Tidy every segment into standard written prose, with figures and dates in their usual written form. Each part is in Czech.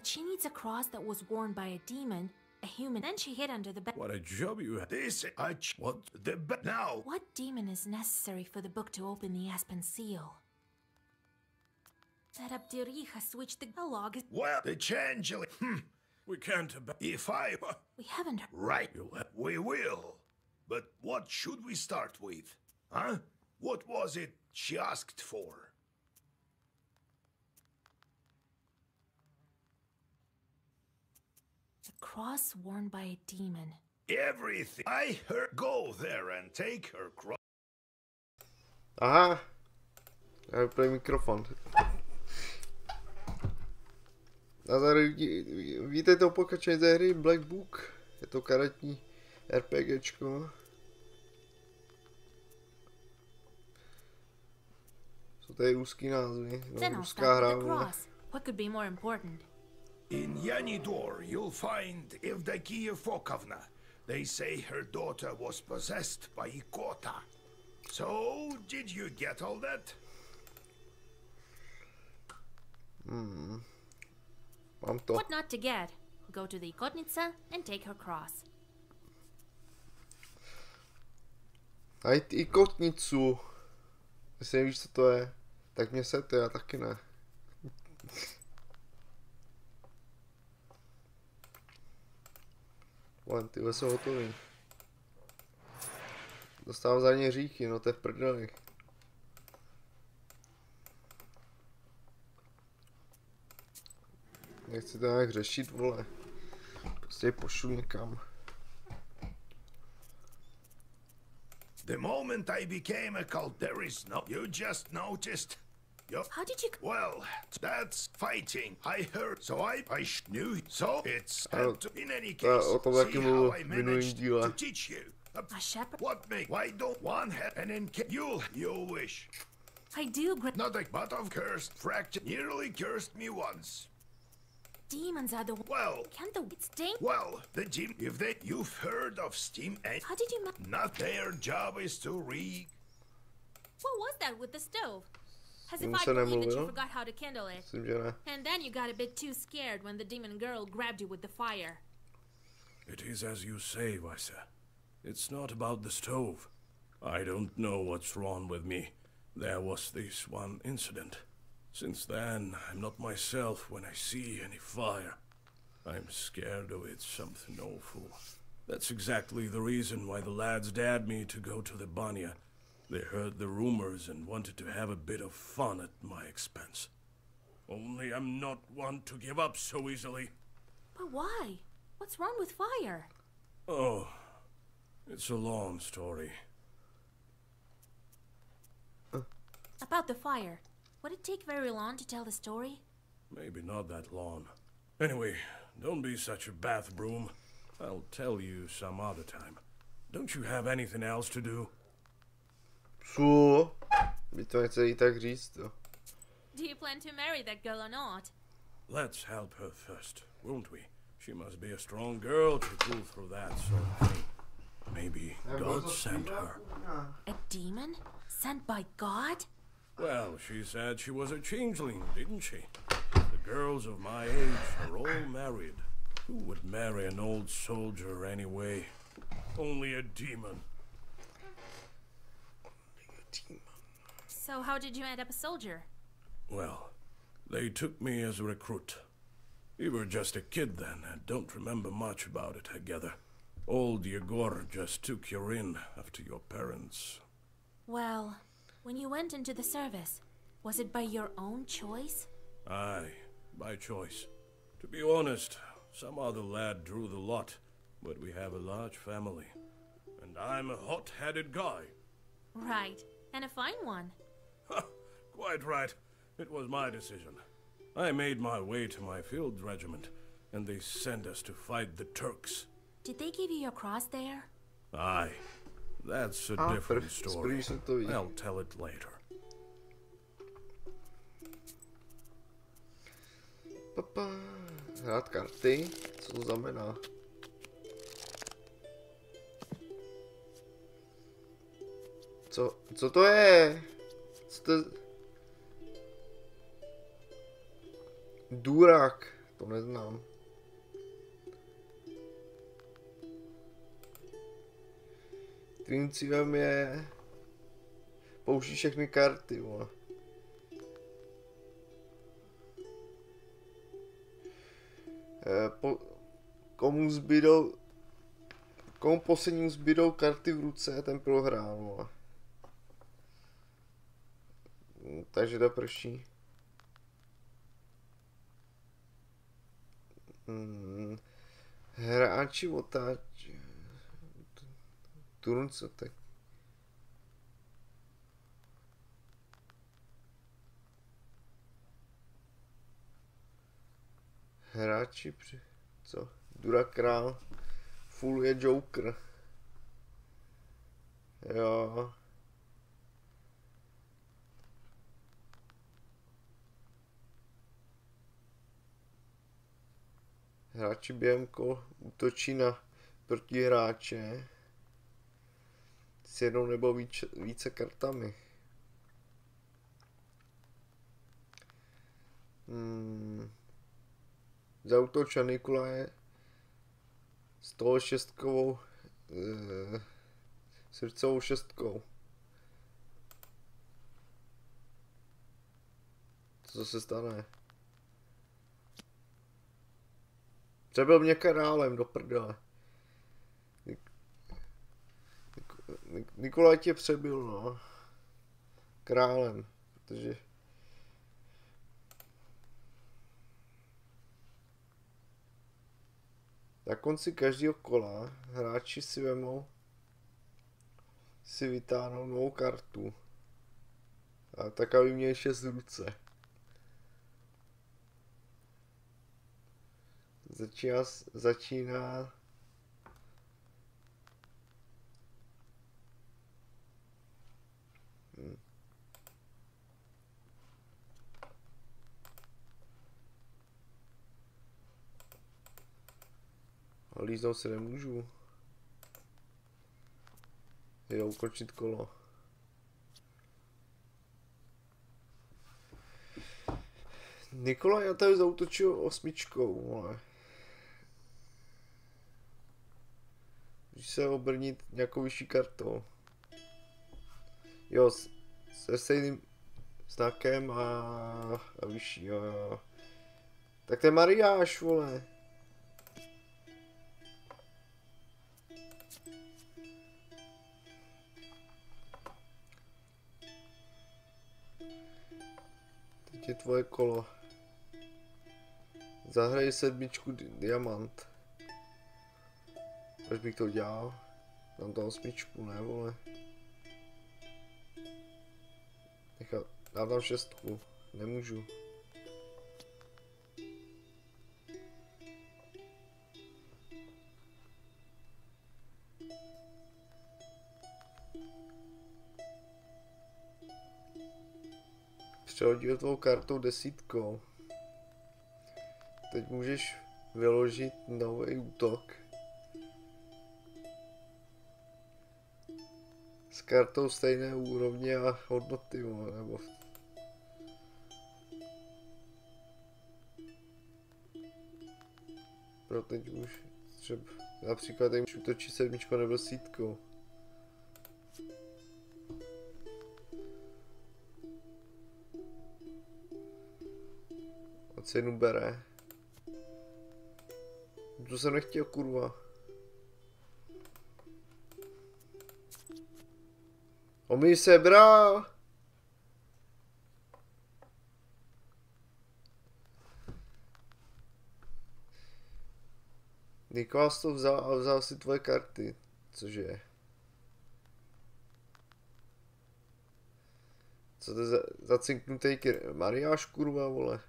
But she needs a cross that was worn by a demon, a human, then she hid under the bed. What a job you had. What the now? What demon is necessary for the book to open the Aspen seal? That Abdirija switched the log. Well, the changeling. We can't. If I. We haven't. Right. We will. But what should we start with? Huh? What was it she asked for? The cross worn by a demon. Everything. I heard. Go there and take her cross. Aha. Já vypnu mikrofon. A tady víte to pokračování ze hry Black Book. Je to karetní RPGčko. Jsou tady ruský názvy. No, ruská hra. What could be more important? In Yanidor, you'll find Evdokia Fokovna. They say her daughter was possessed by Ikota. So, did you get all that? Mám to. What not to get? Go to the Ikotnica and take her cross. Najít Ikotnicu. Jestli nevíš, co to je, tak mě sete, já taky ne. Len, tyhle jsou hotový. Dostávám za ně říky, no to je v prdeli. Nechci to nějak řešit, vole. Prostě je pošlu někam. The moment I became a cult, there is no... You just noticed? How did you... Well, that's fighting. I heard, so I knew. So it's... in any case, see how I managed to teach you. A shepherd? What make? Why don't one have an you wish? I do, Not a but of cursed fracture. Nearly cursed me once. Demons are the... Well... Can't the... It's dangerous. Well, the demon... If they... You've heard of steam and... How did you... Not their job is to read. What was that with the stove? As if I believe that you forgot how to kindle it. And then you got a bit too scared when the demon girl grabbed you with the fire. It is as you say, Vaisa. It's not about the stove. I don't know what's wrong with me. There was this one incident. Since then, I'm not myself when I see any fire. I'm scared of it, something awful. That's exactly the reason why the lads dared me to go to the Banya. They heard the rumors and wanted to have a bit of fun at my expense. Only I'm not one to give up so easily. But why? What's wrong with fire? Oh, it's a long story. About the fire. Would it take very long to tell the story? Maybe not that long. Anyway, don't be such a bath broom. I'll tell you some other time. Don't you have anything else to do? Co? Mi to nechce jí tak říct, jo. Do you plan to marry that girl or not? Let's help her first, won't we? She must be a strong girl to pull through that sort of thing. Maybe God sent her. A demon? Sent by God? Well, she said she was a changeling, didn't she? The girls of my age are all married. Who would marry an old soldier anyway? Only a demon. So how did you end up a soldier? Well, they took me as a recruit. You were just a kid then, and don't remember much about it, I gather. Old Yegor just took you in after your parents. Well, when you went into the service, was it by your own choice? Aye, by choice. To be honest, some other lad drew the lot, but we have a large family. And I'm a hot-headed guy. Right, and a fine one. Quite right. It was my decision. I made my way to my field regiment, and they sent us to fight the Turks. Did they give you your cross there? Aye. That's a different story. I'll tell it later. Papa, hrát karty? Co to znamená? Co to je? Co to je? Důrak. to neznám. Tvým cílem je použít všechny karty, vole. Komu posledním zbydou karty v ruce, ten prohrál, vole. Takže to prší. Hráči otáč. Turn co tak. Hráči při... Co? Dura král. Full je Joker. Jo. Hráči během kol útočí na protihráče s jednou nebo více kartami. Zaútočil Nikolaje s toho šestkovou srdcovou šestkou. Co se stane? Přebyl mě králem do prdele. Nikolaj tě přebyl, no. Králem, protože... Na konci každého kola hráči si vytáhnou novou kartu. A tak, aby měli 6 v ruce. Začíná líznout si nemůžu. Jo, ukončit kolo. Nikolaj tady zautočil 8, vole. Můžeš se obrnit nějakou vyšší kartou. Jo, se stejným znakem a vyšší, jo. Tak to je Mariáš, vole. Teď je tvoje kolo. Zahraj 7 diamant. Proč bych to dělal? Dám to 8, ne, vole. Dám tam 6, nemůžu. Přehodil tvou kartou 10. Teď můžeš vyložit nový útok s kartou stejné úrovně a hodnoty, nebo pro teď už třeba například teď už útočí 7 nebo 10. A cenu bere. To jsem nechtěl, kurva. On mi sebral. Nikolás to vzal a vzal si tvoje karty. Cože? Co to je za cinknutý Mariáš, kurva, vole.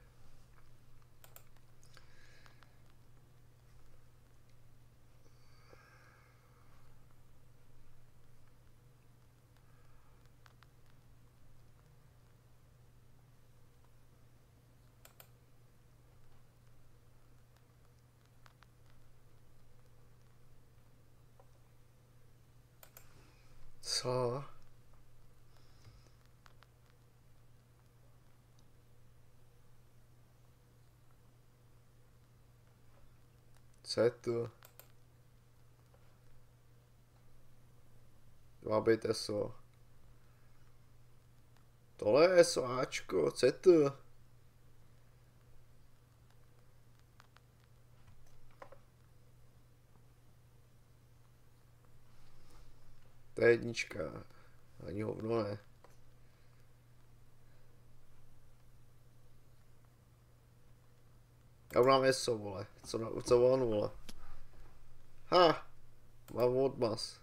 Co? Co je to? Má být SO. Tohle je SOáčko, co je to? To je jednička. Ani hovno ne. Já mám ESO, vole. Co on, vole? Ha! Mám odmaz.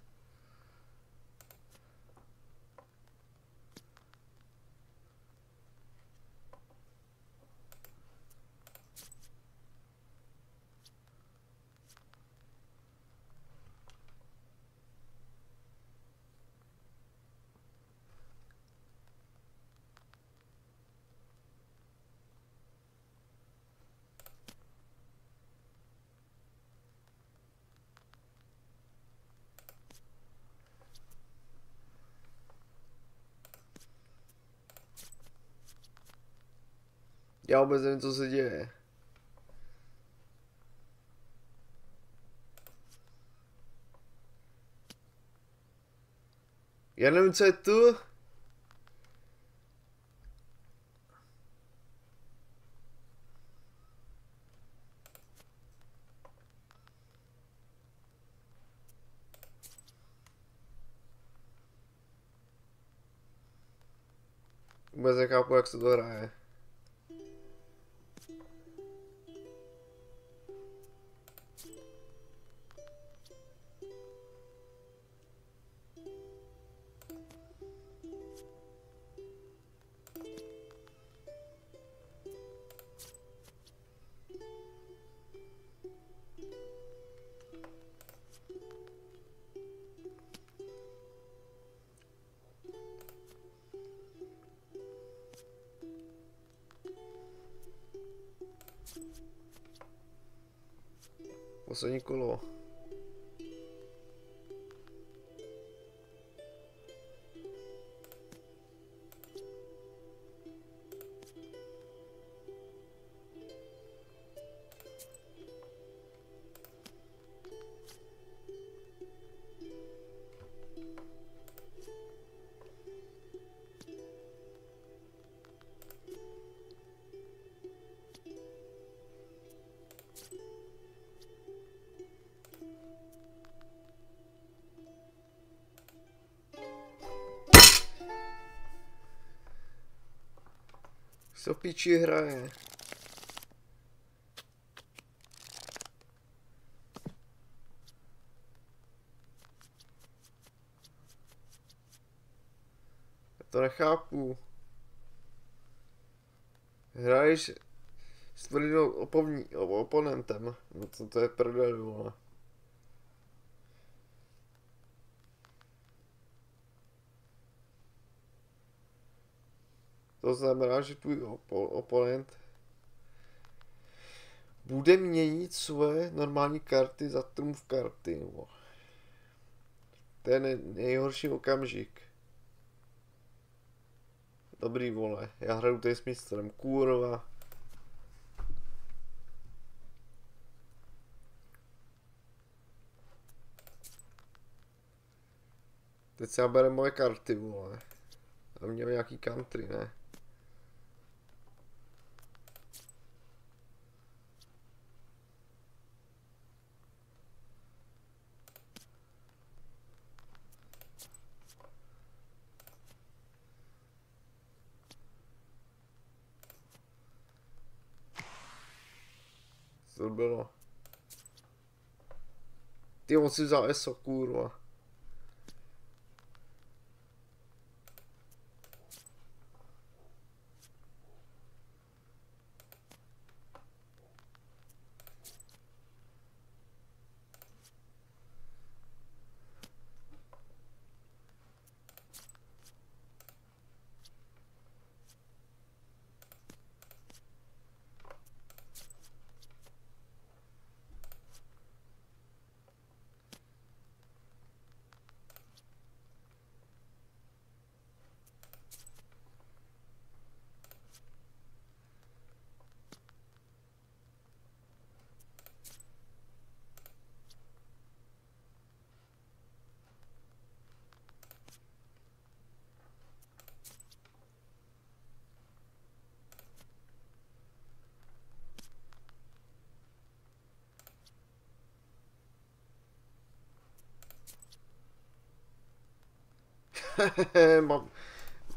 Já vůbec nevím, co se děje. Já nevím, co je tu. Vůbec nechápu, jak se to hraje. Poslední kolo. Co píči hraje? Já to nechápu. Hraješ s tvrdým oponentem. No co to je prdel, vole. To znamená, že tvůj oponent bude měnit svoje normální karty za trumf karty. No. To je nejhorší okamžik. Dobrý, vole, já hraju tady s mistrem, kurva. Teď se já bere moje karty, vole. A měl nějaký country, ne? Co to bylo? Ty, on si vzal ESO, kurva.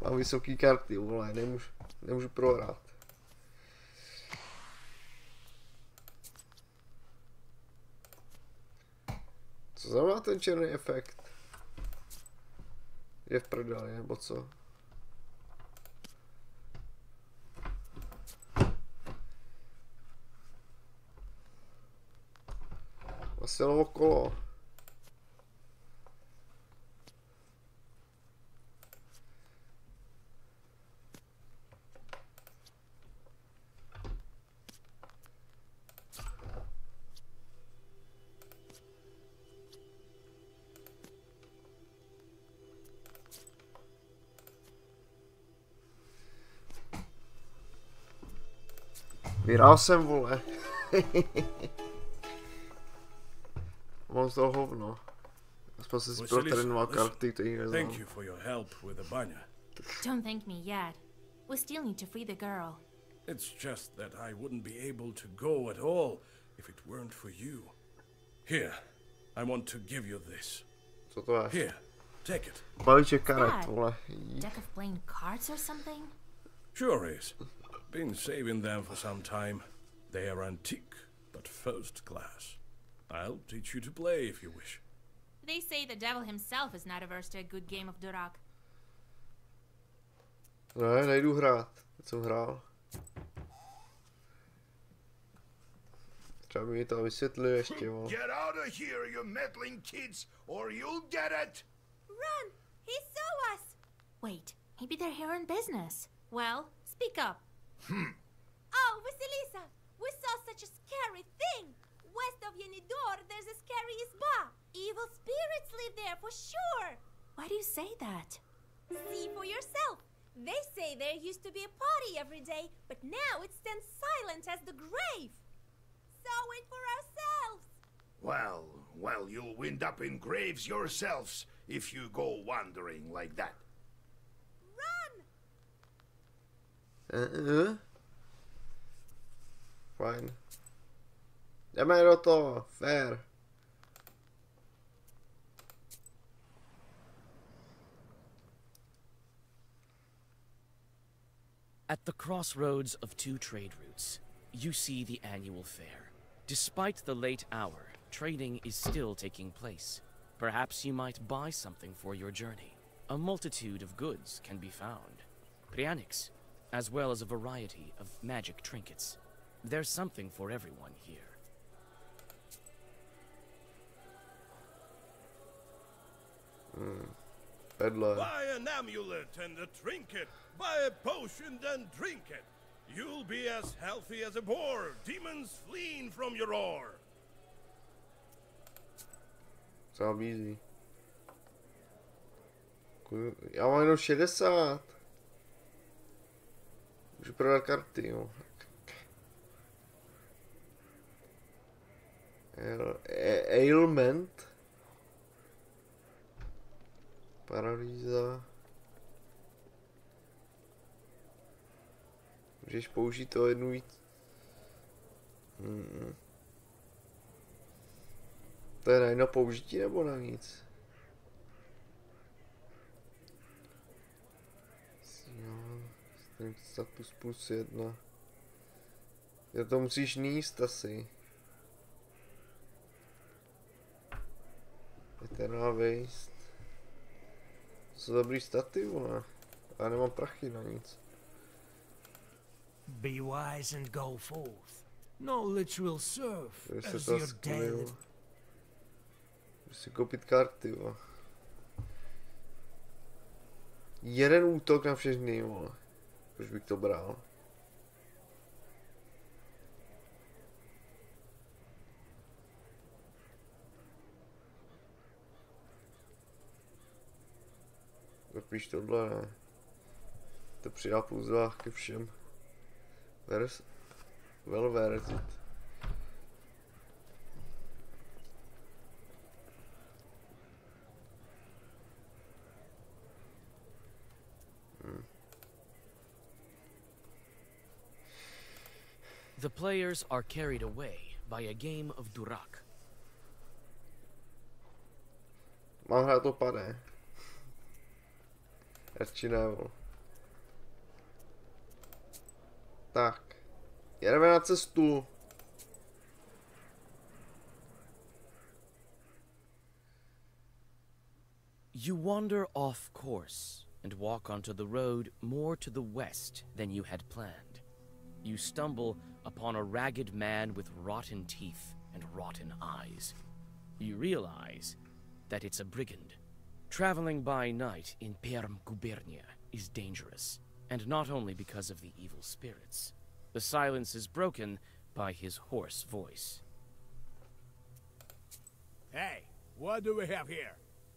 mám vysoký karty, vole, nemůžu prohrát. Co znamená ten černý efekt? Je v prdeli, nebo co? Vasilo okolo. Vyhrál jsem, vole. Mám z toho hovno. Aspoň jsem si protrénoval karty, který neznám. Thank you for your help with the banya. Don't thank me yet. We still need to free the girl. It's just that I wouldn't be able to go at all if it weren't for you. Here, I want to give you this. Co to je? Here, take it. Balíček karet, vole. Deck of playing cards or something? Sure is. Been saving them for some time. They are antique, but first class. I'll teach you to play if you wish. They say the devil himself is not averse to a good game of Durak. Ne, nejdu hrát. Teď jsem hrál. Třeba mi to vysvětlil ještě, vole. Get out of here, you meddling kids, or you'll get it! Run! He saw us! Wait, maybe they're here in business. Well, speak up. Oh, Vasilisa! We saw such a scary thing! West of Yenidor, there's a scary isba. Evil spirits live there for sure. Why do you say that? See for yourself. They say there used to be a party every day, but now it stands silent as the grave. Saw it for ourselves. Well, you'll wind up in graves yourselves if you go wandering like that. Run! Fajn. Jdeme do toho, fair. At the crossroads of two trade routes, you see the annual fair. Despite the late hour, trading is still taking place. Perhaps you might buy something for your journey. A multitude of goods can be found. Prianics, as well as a variety of magic trinkets. There's something for everyone here. Buy an amulet and a trinket. Buy a potion and drink it. You'll be as healthy as a boar. Demons fleeing from your roar. Sound easy. Já mám jenom 60. Můžu prodat karty, jo. Ailment. Paralýza. Můžeš použít to jednu víc. To je na jedno použití nebo na nic? Status +1. Já to musíš níst asi. Eternal Waste. To jsou dobrý staty, vole. Já nemám prachy na nic. Be wise and go forth. Knowledge will serve as your daily. Můžu si koupit karty, vole. Jeden útok na všechny, vole. Proč bych to bral? Zapíš tohle, ne? To přidá +2 ke všem. Well worth it. The players are carried away by a game of Durak. Mám hrát to padé. Radši ne. Tak. Jedeme na cestu. You wander off course and walk onto the road more to the west than you had planned. You stumble upon a ragged man with rotten teeth and rotten eyes. You realize that it's a brigand. Traveling by night in Perm Gubernia is dangerous, and not only because of the evil spirits. The silence is broken by his hoarse voice. Hey, what do we have here?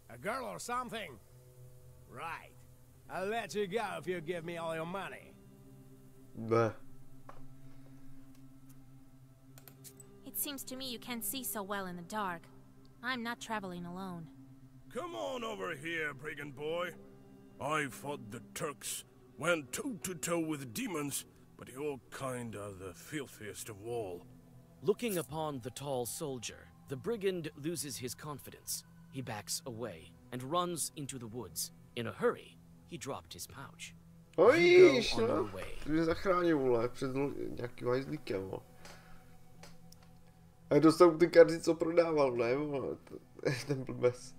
A girl or something? Right. I'll let you go if you give me all your money. Bleh. It seems to me you can't see so well in the dark. I'm not traveling alone. Come on over here, brigand boy. I fought the Turks, went toe-to-toe with demons, but your kind are the filthiest of all. Looking upon the tall soldier, the brigand loses his confidence. He backs away and runs into the woods. In a hurry, he dropped his pouch. You go on your way. Ty mě zachránil, vole, před nějakým hajzlíkem, vole. A dostal ty karty, co prodával, ne, vole, ten blbec.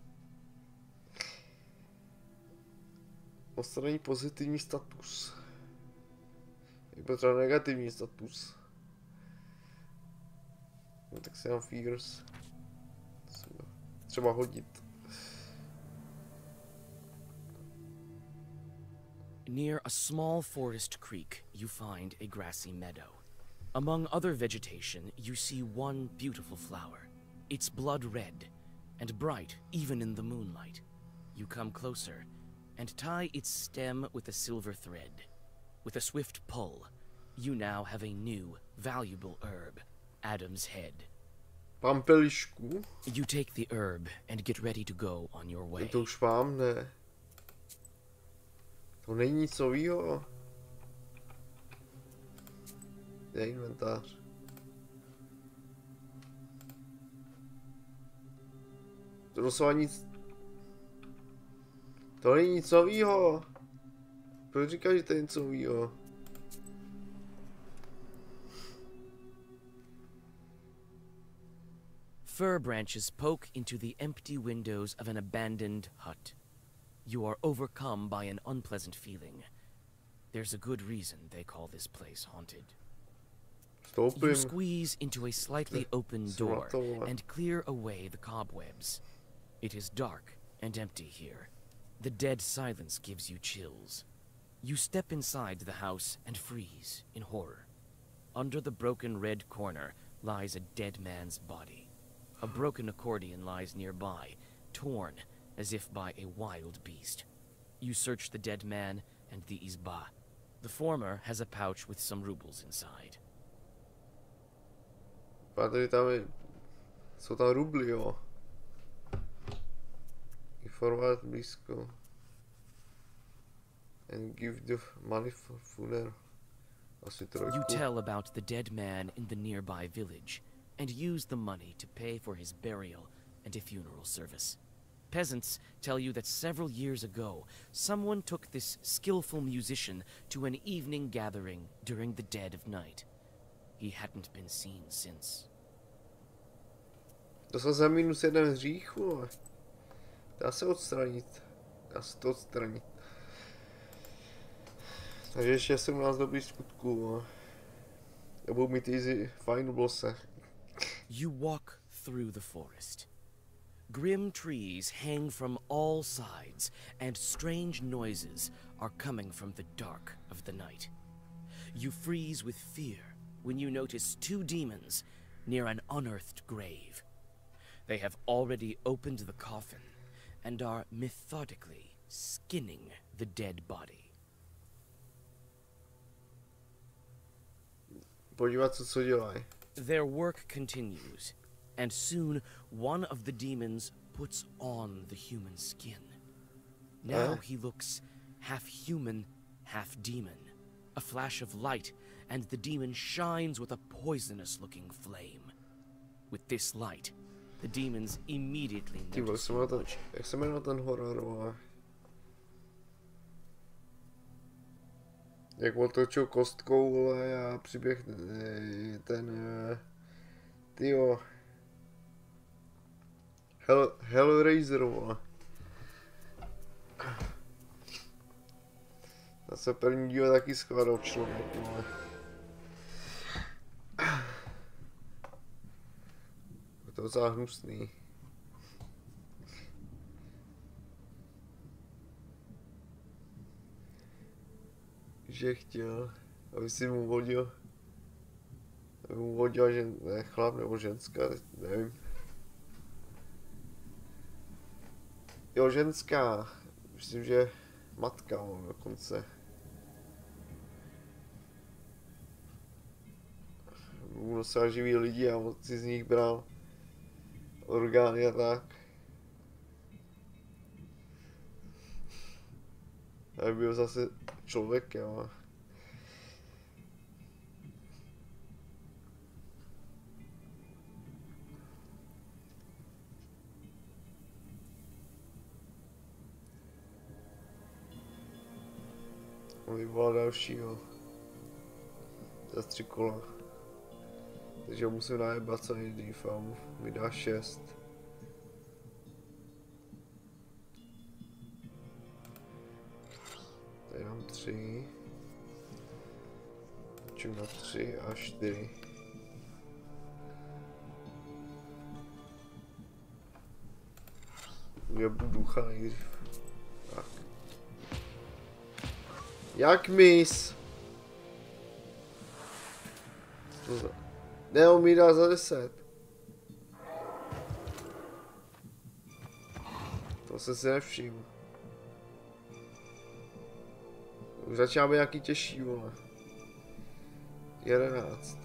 Odstraní pozitivní status. Jak byl třeba negativní status. No, tak si dám figures. Třeba hodit. Near a small forest creek, you find a grassy meadow. Among other vegetation, you see one beautiful flower. It's blood red, and bright even in the moonlight. You come closer, and tie its stem with a silver thread. With a swift pull, you now have a new, valuable herb, Adam's Head. Pampelišku. You take the herb and get ready to go on your way. To už mám, ne. To není nic novýho. Je inventář. To doslova nic. To není nic novýho. Proč říkáš, že to je něco novýho? Fir branches poke into the empty windows of an abandoned hut. You are overcome by an unpleasant feeling. There's a good reason they call this place haunted. You squeeze into a slightly open door and clear away the cobwebs. It is dark and empty here. The dead silence gives you chills. You step inside the house and freeze in horror. Under the broken red corner lies a dead man's body. A broken accordion lies nearby, torn as if by a wild beast. You search the dead man and the izba. The former has a pouch with some rubles inside. Tady tam je... Jsou tam rubly, jo. Informovat blízko. And give the money for funeral. Asi trojku. You tell about the dead man in the nearby village, and use the money to pay for his burial and a funeral service. Peasants tell you that several years ago, someone took this skillful musician to an evening gathering during the dead of night. He hadn't been seen since. Dostal jsem -1 hřích, vole. Dá se odstranit. Dá se to odstranit. Takže ještě 17 dobrých skutků, vole. Já budu mít easy fajn blose. You walk through the forest. Grim trees hang from all sides, and strange noises are coming from the dark of the night. You freeze with fear when you notice 2 demons near an unearthed grave. They have already opened the coffin and are methodically skinning the dead body. Podívat se, co dělají. Their work continues, and soon one of the demons puts on the human skin. Now he looks half human, half demon. A flash of light, and the demon shines with a poisonous-looking flame. With this light, the demons immediately notice you. Jak se jmenuje ten horor, vole? Jak otočil kostkou, vole, a přiběh ten, tyjo, Hellraiser, vole. Zase první díl taky skladal člověk, vole. Je to docela hnusný. Že chtěl, aby si mu vodil, ne, chlap nebo ženská, nevím. Jo, ženská, myslím, že matka, on dokonce. Mu nosila živý lidi a on si z nich bral orgány a tak. A byl zase člověkem. On vyvolal dalšího. Za 3 kola. Takže ho musím najebat co nejdřív a mu mi dá 6. Tady dám 3. Počím na 3 a 4. Ujebu ducha nejdřív. Tak. Jak mis? Ne, on mi dá za 10. To jsem si nevšiml. Už začíná být nějaký těžší, vole. 11.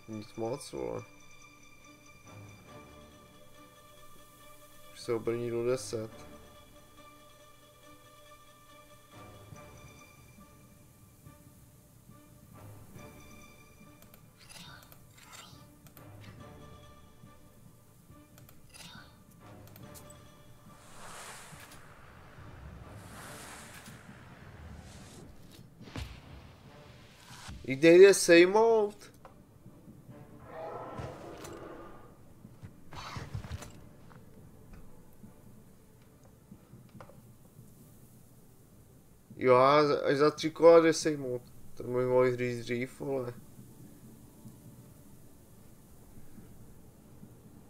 Nic moc, vole. Už se obrní do 10. Jde sejmout. Jo, až za 3 kola jde sejmout. To můj mohli říct dřív, vole.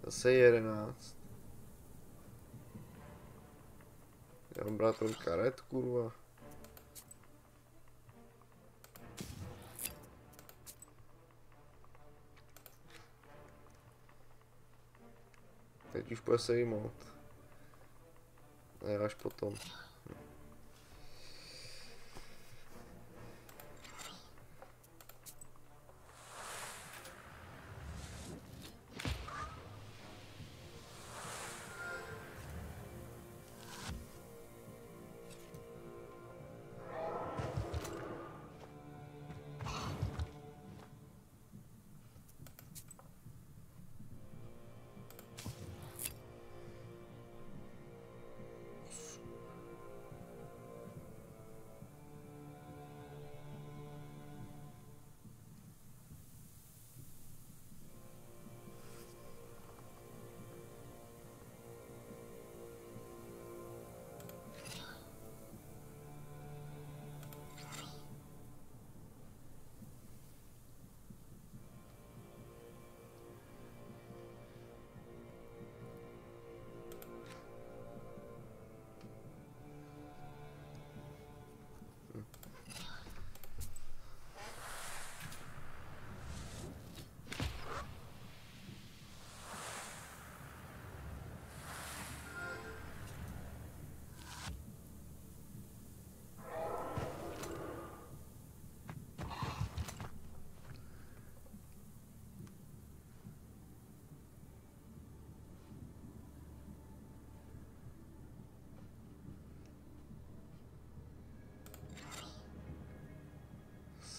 Zase 11. Já mám brát ten karet, kurva. Teď už půjde sejmout. Ne, až potom.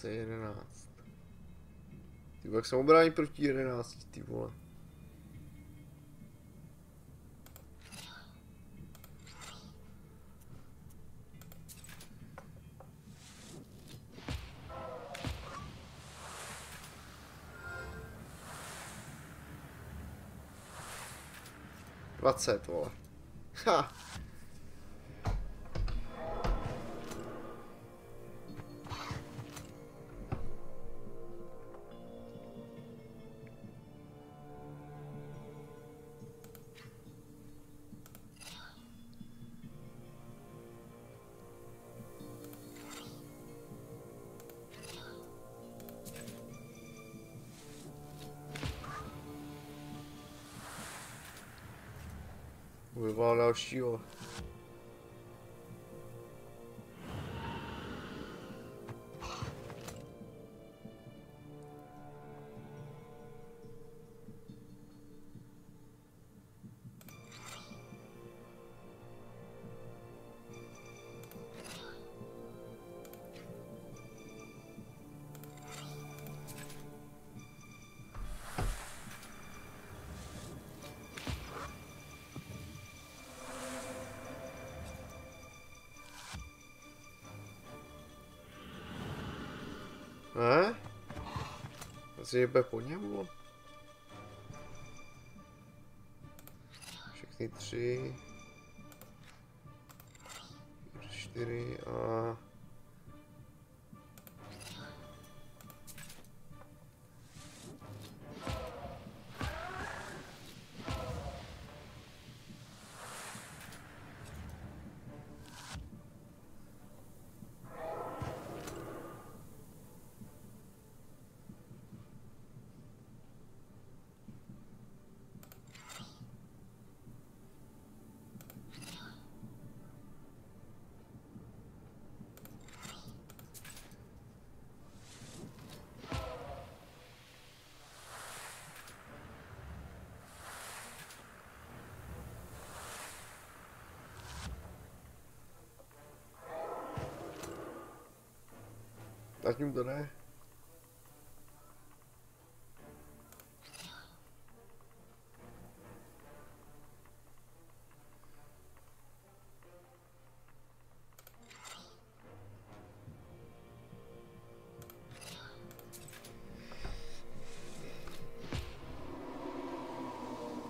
Zase 11. Ty jak se obrání proti 11, ty vole. 20, vole. Ha! Vyvolal dalšího. Ne? Asi jebe po němu. Všechny 3. 4 a... Zatím to ne.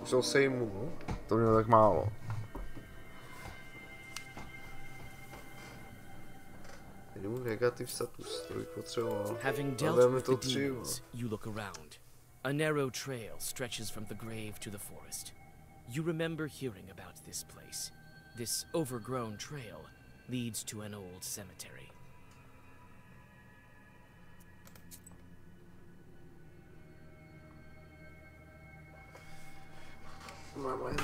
Jsou sejmu, to mělo tak málo. Negative status, to bych potřeboval. Having dealt with the demons, you look around. A narrow trail stretches from the grave to the forest. You remember hearing about this place. This overgrown trail leads to an old cemetery. Moment.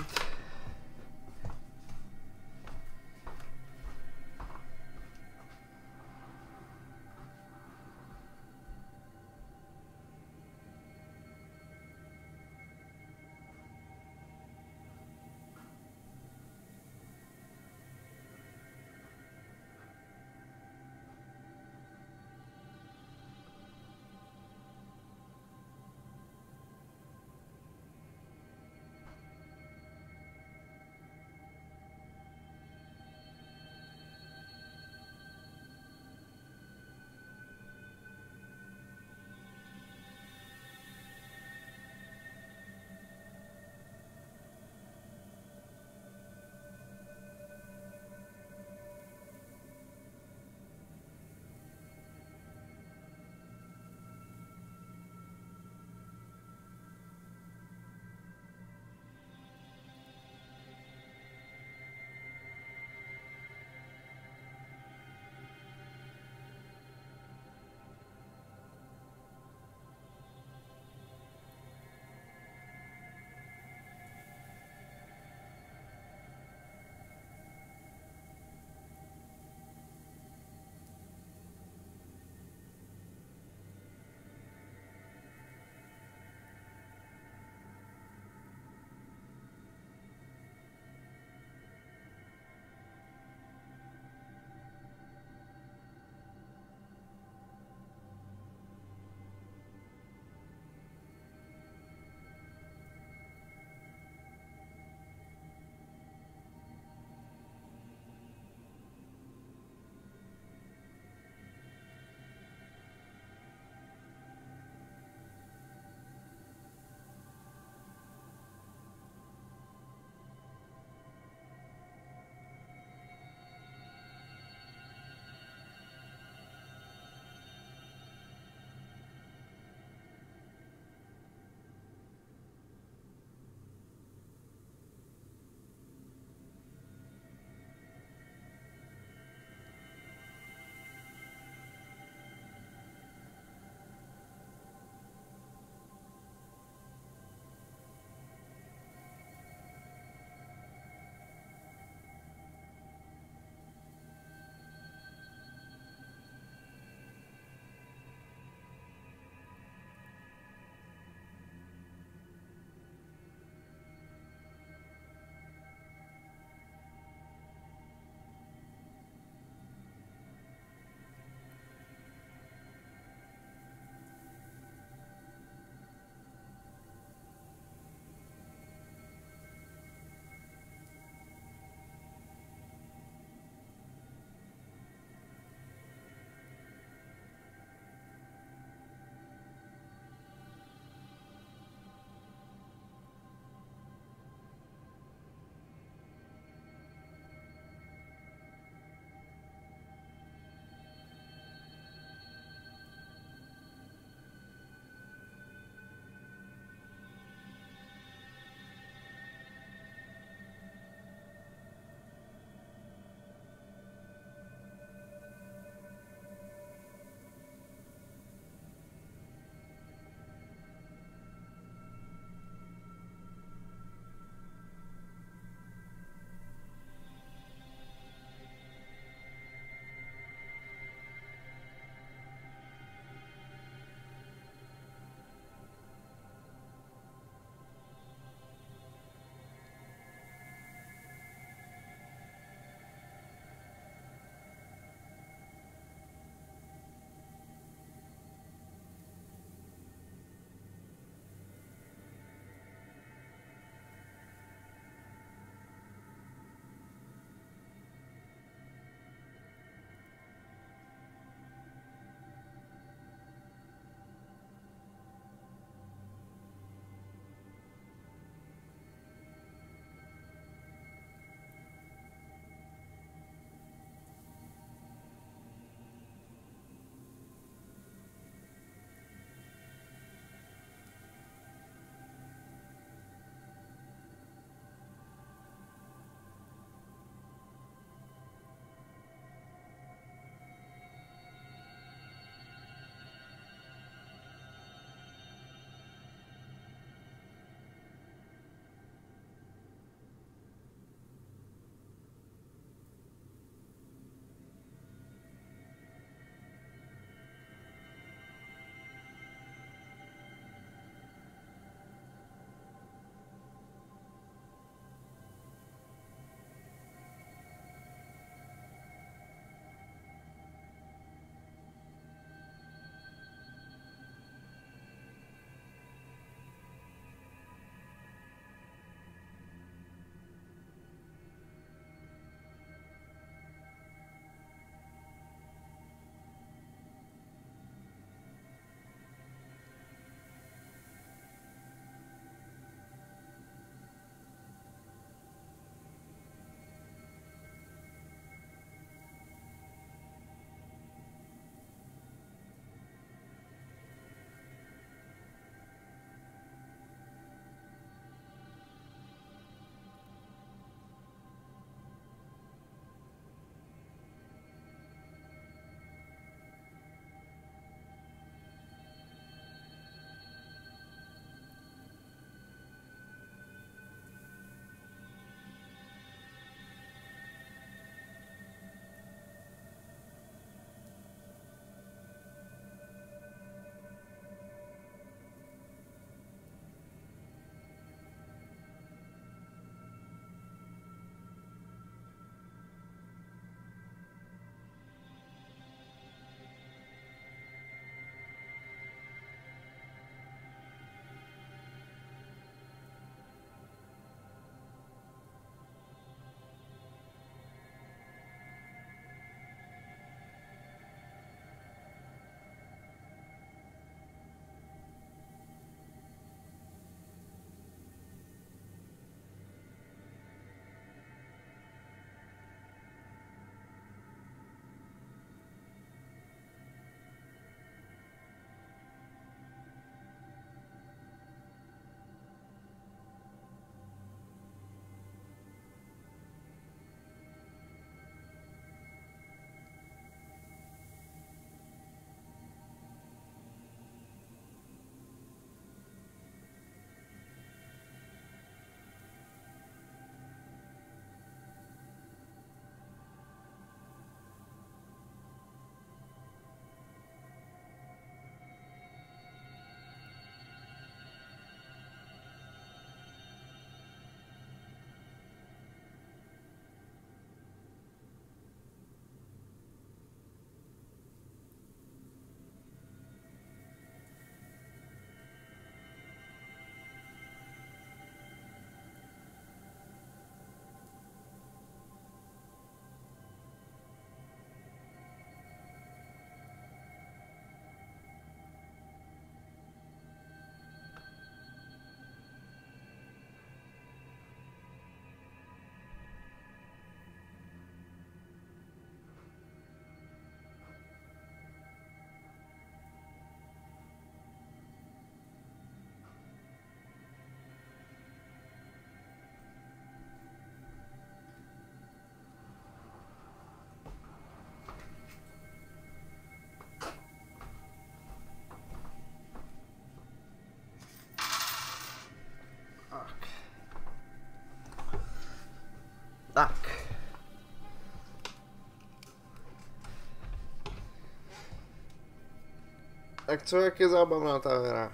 Tak co, jak je zábavná ta hra?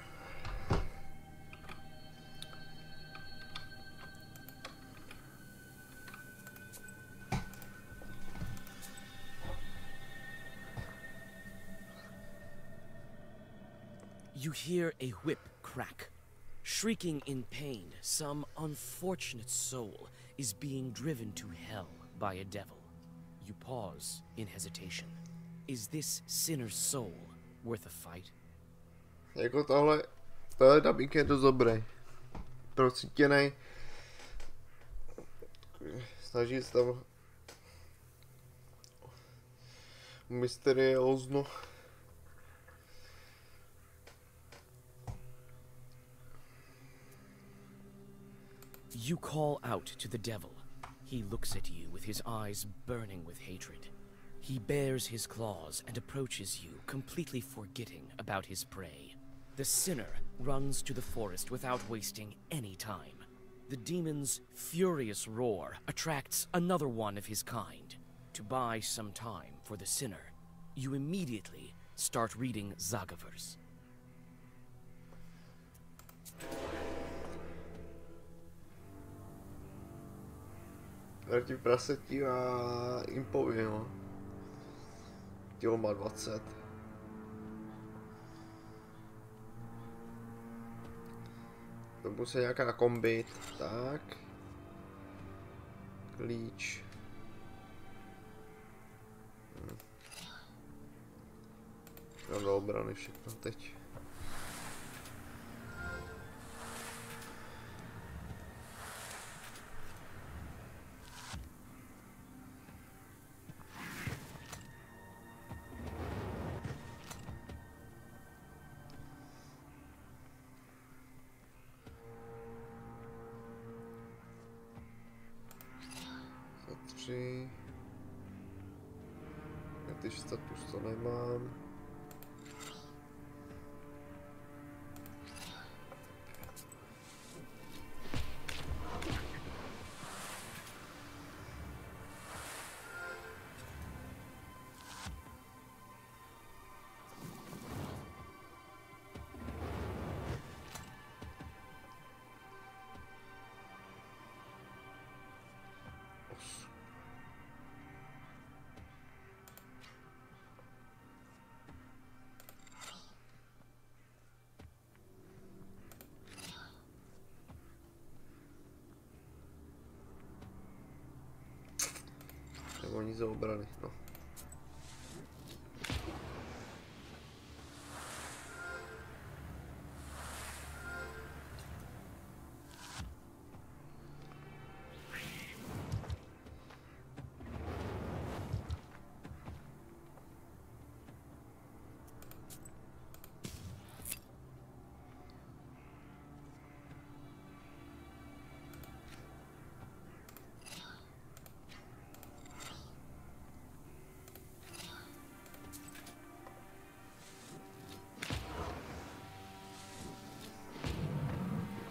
You hear a whip crack. Shrieking in pain, some unfortunate soul is being driven to hell by a devil. You pause in hesitation. Is this sinner's soul worth a fight? Jako tohle dubbing je dost dobrý. Procítěnej. Snaží se tam mysteriózno. You call out to the devil. He looks at you with his eyes burning with hatred. He bares his claws and approaches you, completely forgetting about his prey. The sinner runs to the forest without wasting any time. The demon's furious roar attracts another one of his kind. To buy some time for the sinner, you immediately start reading Zagavers. Vrti prasetí a impovi, no. Tělo má 20. To musí nějaká kombit. Tak. Klíč. Mám do obrany všechno teď. Ty status to nemám. Nebo nic za obrany, no.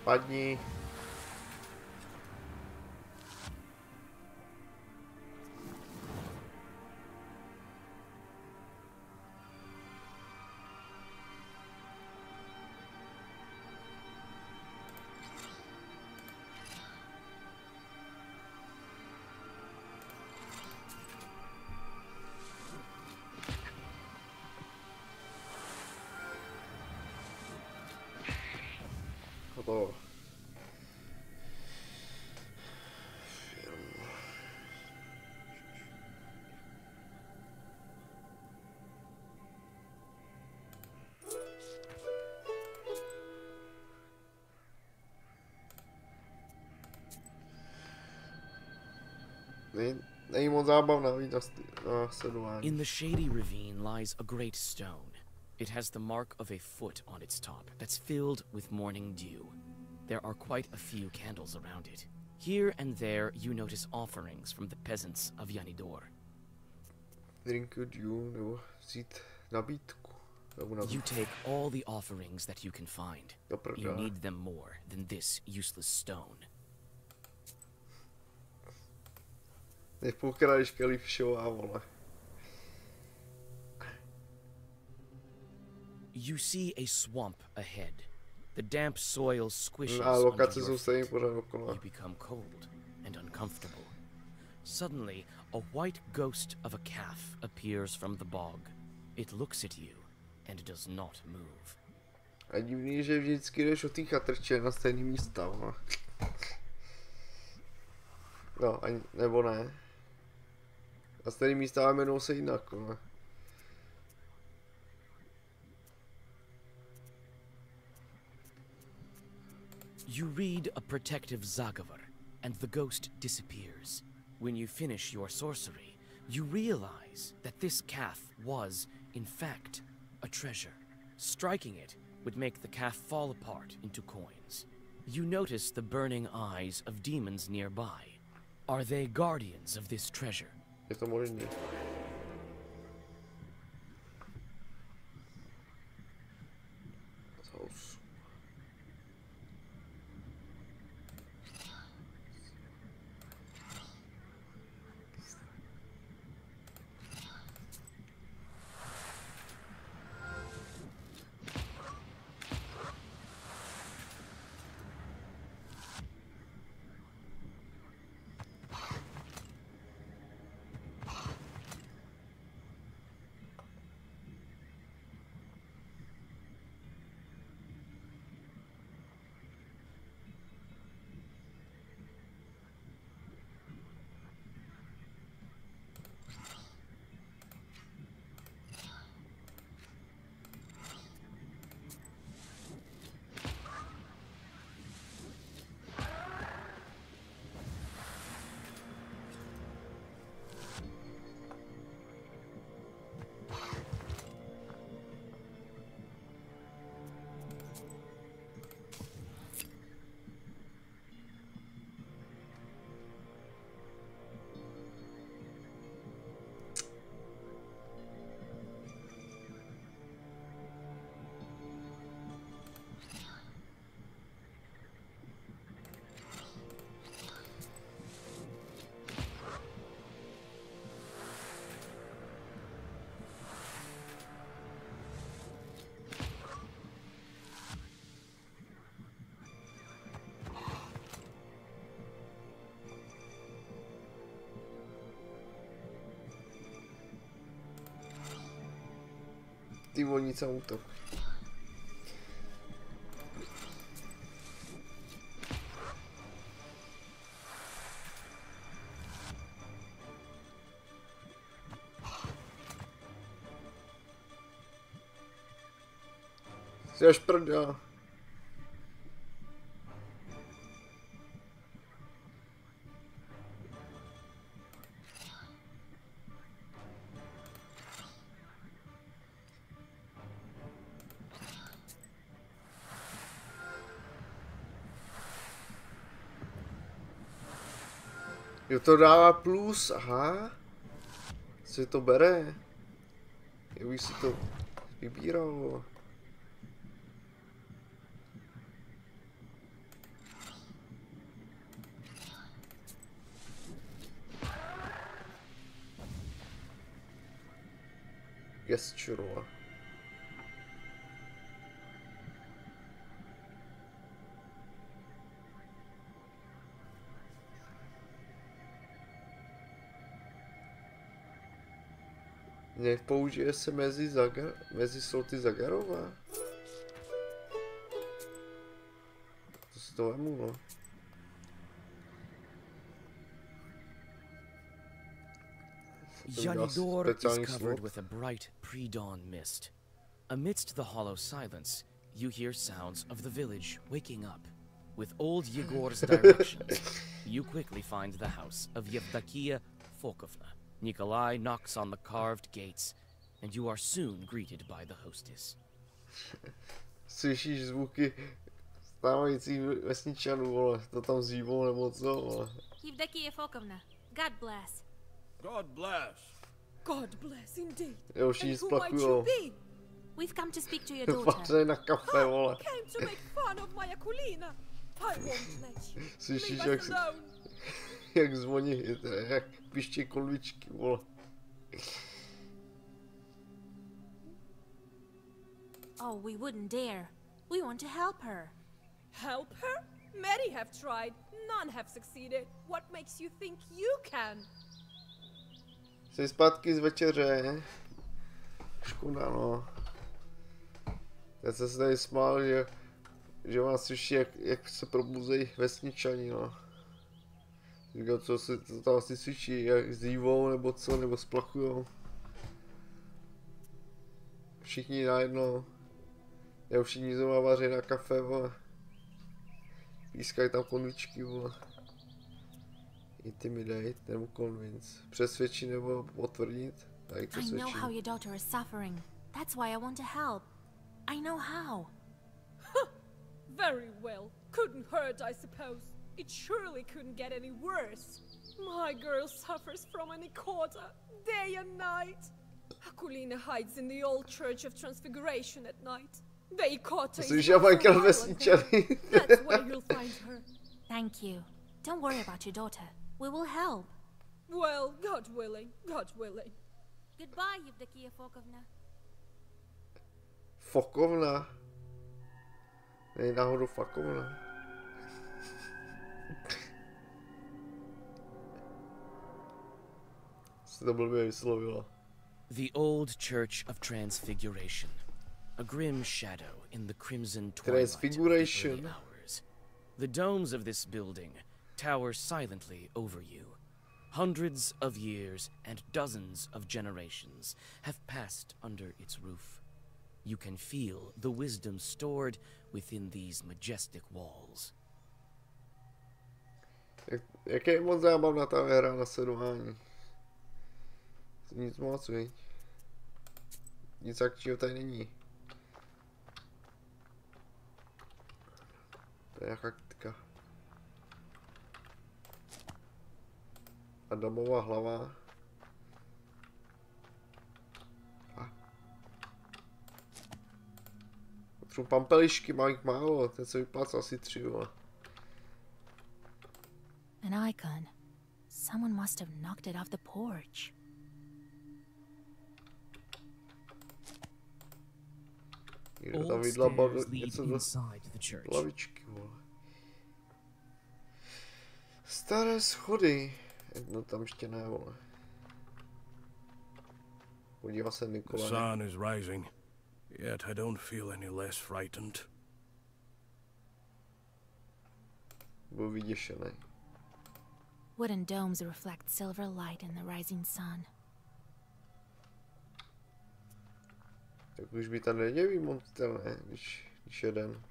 Padni. Hotovo. Není moc zábavná, In the shady ravine lies a great stone. It has the mark of a foot on its top that's filled with morning dew. There are quite a few candles around it. Here and there you notice offerings from the peasants of Yanidor. Drink dew, nebo vzít nabídku. You take all the offerings that you can find. You need them more than this useless stone. Nepokradeš kalifšová, vole. You see a swamp ahead. The damp soil squishes lokace under jsou your stejně pořád okolo. You become cold and uncomfortable. Suddenly, a white ghost of a calf appears from the bog. It looks at you and does not move. A divný, že vždycky jdeš od té chatrče na stejný místa, vole. No, ani, nebo ne. Na stejný místa, ale jmenou se jinak, vole. You read a protective Zagavar, and the ghost disappears. When you finish your sorcery, you realize that this calf was, in fact, a treasure. Striking it would make the calf fall apart into coins. You notice the burning eyes of demons nearby. Are they guardians of this treasure? Je to možný. Ty vonice útok. Jsi až prdá. Jo, to dává plus, aha. Si to bere. Jo, bych si to vybíral. Gesture. Nepoužije se mezi sloty Zagarova? To si to vemu, no. Yanidor is covered with a bright pre-dawn mist. Amidst the hollow silence, you hear sounds of the village waking up. With old Yegor's directions, you quickly find the house of Yevdakia Fokovna. Nikolai knocks on the carved gates, and you are soon greeted by the hostess. Slyšíš zvuky stávajících vesničanů, vole, to tam zívou nebo co, vole. Yevdakia Fokovna, God bless. God bless. God bless indeed. Jo, všichni splachujou. We've come to speak to your daughter. Patří na kafe, vole. Came to make fun of my Akulina. I won't let you. Slyšíš, Leave us alone. jak zvoní, jak pištěj konvičky, vole. Oh, we wouldn't dare. We want to help her. Help her? Many have tried. None have succeeded. What makes you think you can? Jsi zpátky z večeře. Škoda, no. Já jsem se tady smál, že vás slyší, jak se probuzejí vesničani, no. Říkal, co tam asi slyší, jak s dívou, nebo co, nebo splachujou. Všichni najednou. Já už všichni zrovna vaří na kafe, vole. Pískají tam konvičky, vole. Intimidate nebo convince. Přesvědčit nebo potvrdit. Tak to I know svědčí. how your daughter is suffering. That's why I want to help. I know how. Very well. Couldn't hurt, I suppose. It surely couldn't get any worse. My girl suffers from an ikota, day and night. Akulina hides in the old Church of Transfiguration at night. The ikota is That's where you'll find her. Thank you. Don't worry about your daughter. We will help. Well, God willing, God willing. Goodbye, Yevdokia Fokovna. Fokovna? Nej, náhodou Fokovna. Se to blbě vyslovila. The old Church of Transfiguration. A grim shadow in the crimson twilight of the early hours. The domes of this building tower silently over you. Hundreds of years and dozens of generations have passed under its roof. You can feel the wisdom stored within these majestic walls. Jak je moc zábavná ta hra na sledování. Nic moc, viď? Nic akčního tady není. To je nějaká kytka. Adamová hlava. Potřebuji pampelišky, má jich málo, ten se vyplácal asi 3, vole. An icon. Someone must have knocked it off the porch. Old stairs lead inside the church. Lavičky, vole. Staré schody. No tam ještě ne, vole. Podívá se Nikola. The sun is rising, yet I don't feel any less frightened. Byl vyděšený. Wooden domes reflect silver light in the rising sun. Tak už by tam nedělí monster, ne? Když jeden.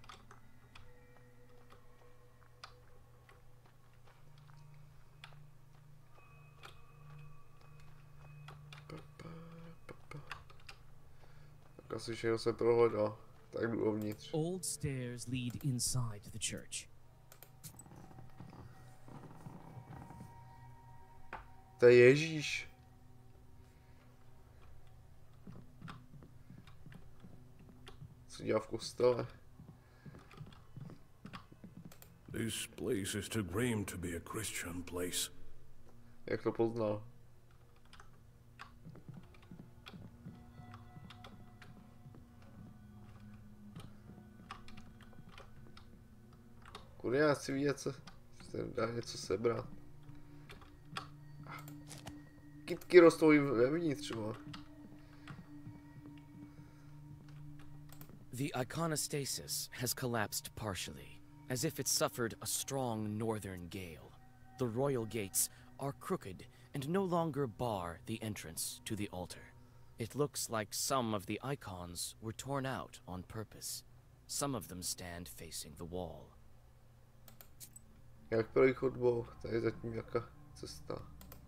Tak asi všechno se prohledal. Tak jdu uvnitř. Old stairs lead inside the church. To je Ježíš. Co dělá v kostele? This place is too grim to be a Christian place. Jak to poznal? Kudy já chci vidět, co se dá něco sebrat. Kytky rostou i vevnitř, třeba. The iconostasis has collapsed partially, as if it suffered a strong northern gale. The royal gates are crooked and no longer bar the entrance to the altar. It looks like some of the icons were torn out on purpose. Some of them stand facing the wall. Jak projít chodbou, tady zatím jaká cesta.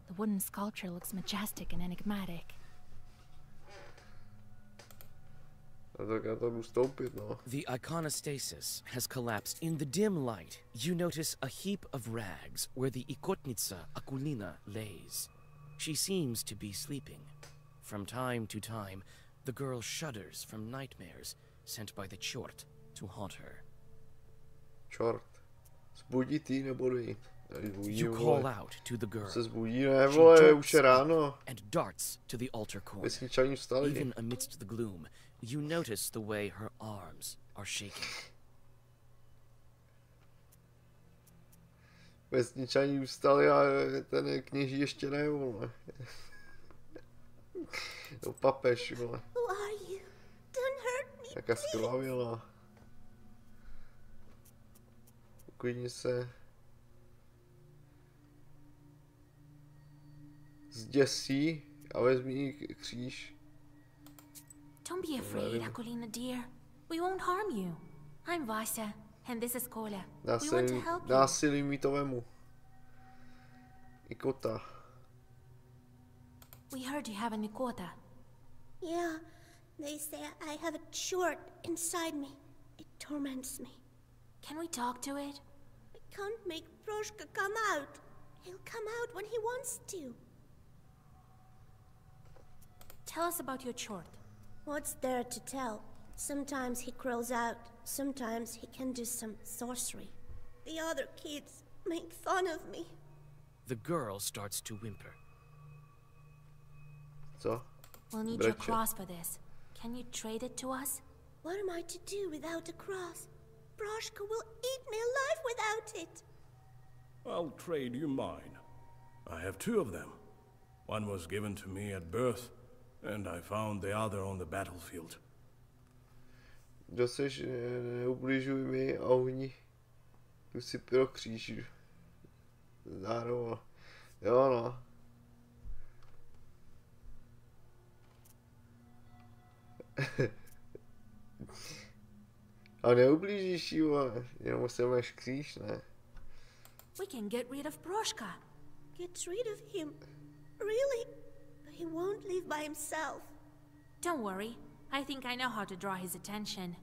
The wooden sculpture looks majestic and enigmatic. The iconostasis has collapsed. In the dim light, you notice a heap of rags where the Ikotnitsa Akulina lays. She seems to be sleeping. From time to time, the girl shudders from nightmares sent by the Chort to haunt her. Chort. Zbudit jí nebo jít? You call out to the girl. Se zbudí, ne, vole, už je ráno. And darts to the altar corner. Vesničani vstali. Even amidst the gloom, You notice the way her arms are shaking. Vesničani vstali a ten kněží ještě ne, vole. No papež, vole. Who are you? Don't hurt me, Jaká skvělá věla. Uklidni se. Zděsí a vezmi jí kříž. Don't be afraid, Akulina dear. We won't harm you. I'm Vaisa, and this is Kola. We want to help you. Násilí mi to vemu. Ikota. We heard you have a Nikota. Yeah, they say I have a short inside me. It torments me. Can we talk to it? I can't make Proshka come out. He'll come out when he wants to. Tell us about your chort. What's there to tell? Sometimes he crawls out. Sometimes he can do some sorcery. The other kids make fun of me. The girl starts to whimper. Co? We'll need your cross for this. Can you trade it to us? What am I to do without a cross? Proshka will eat me alive without it. I'll trade you mine. I have 2 of them. One was given to me at birth, and I found the other on the battlefield. Kdo seš, neubližuj mi a uhni. Tu si pro kříž. Zároveň. Jo no. A neublížíš jí, jenom se máš kříž, ne? We can get rid of Proshka. Get rid of him? Really? But he won't leave by himself. Don't worry. I think I know how to draw his attention.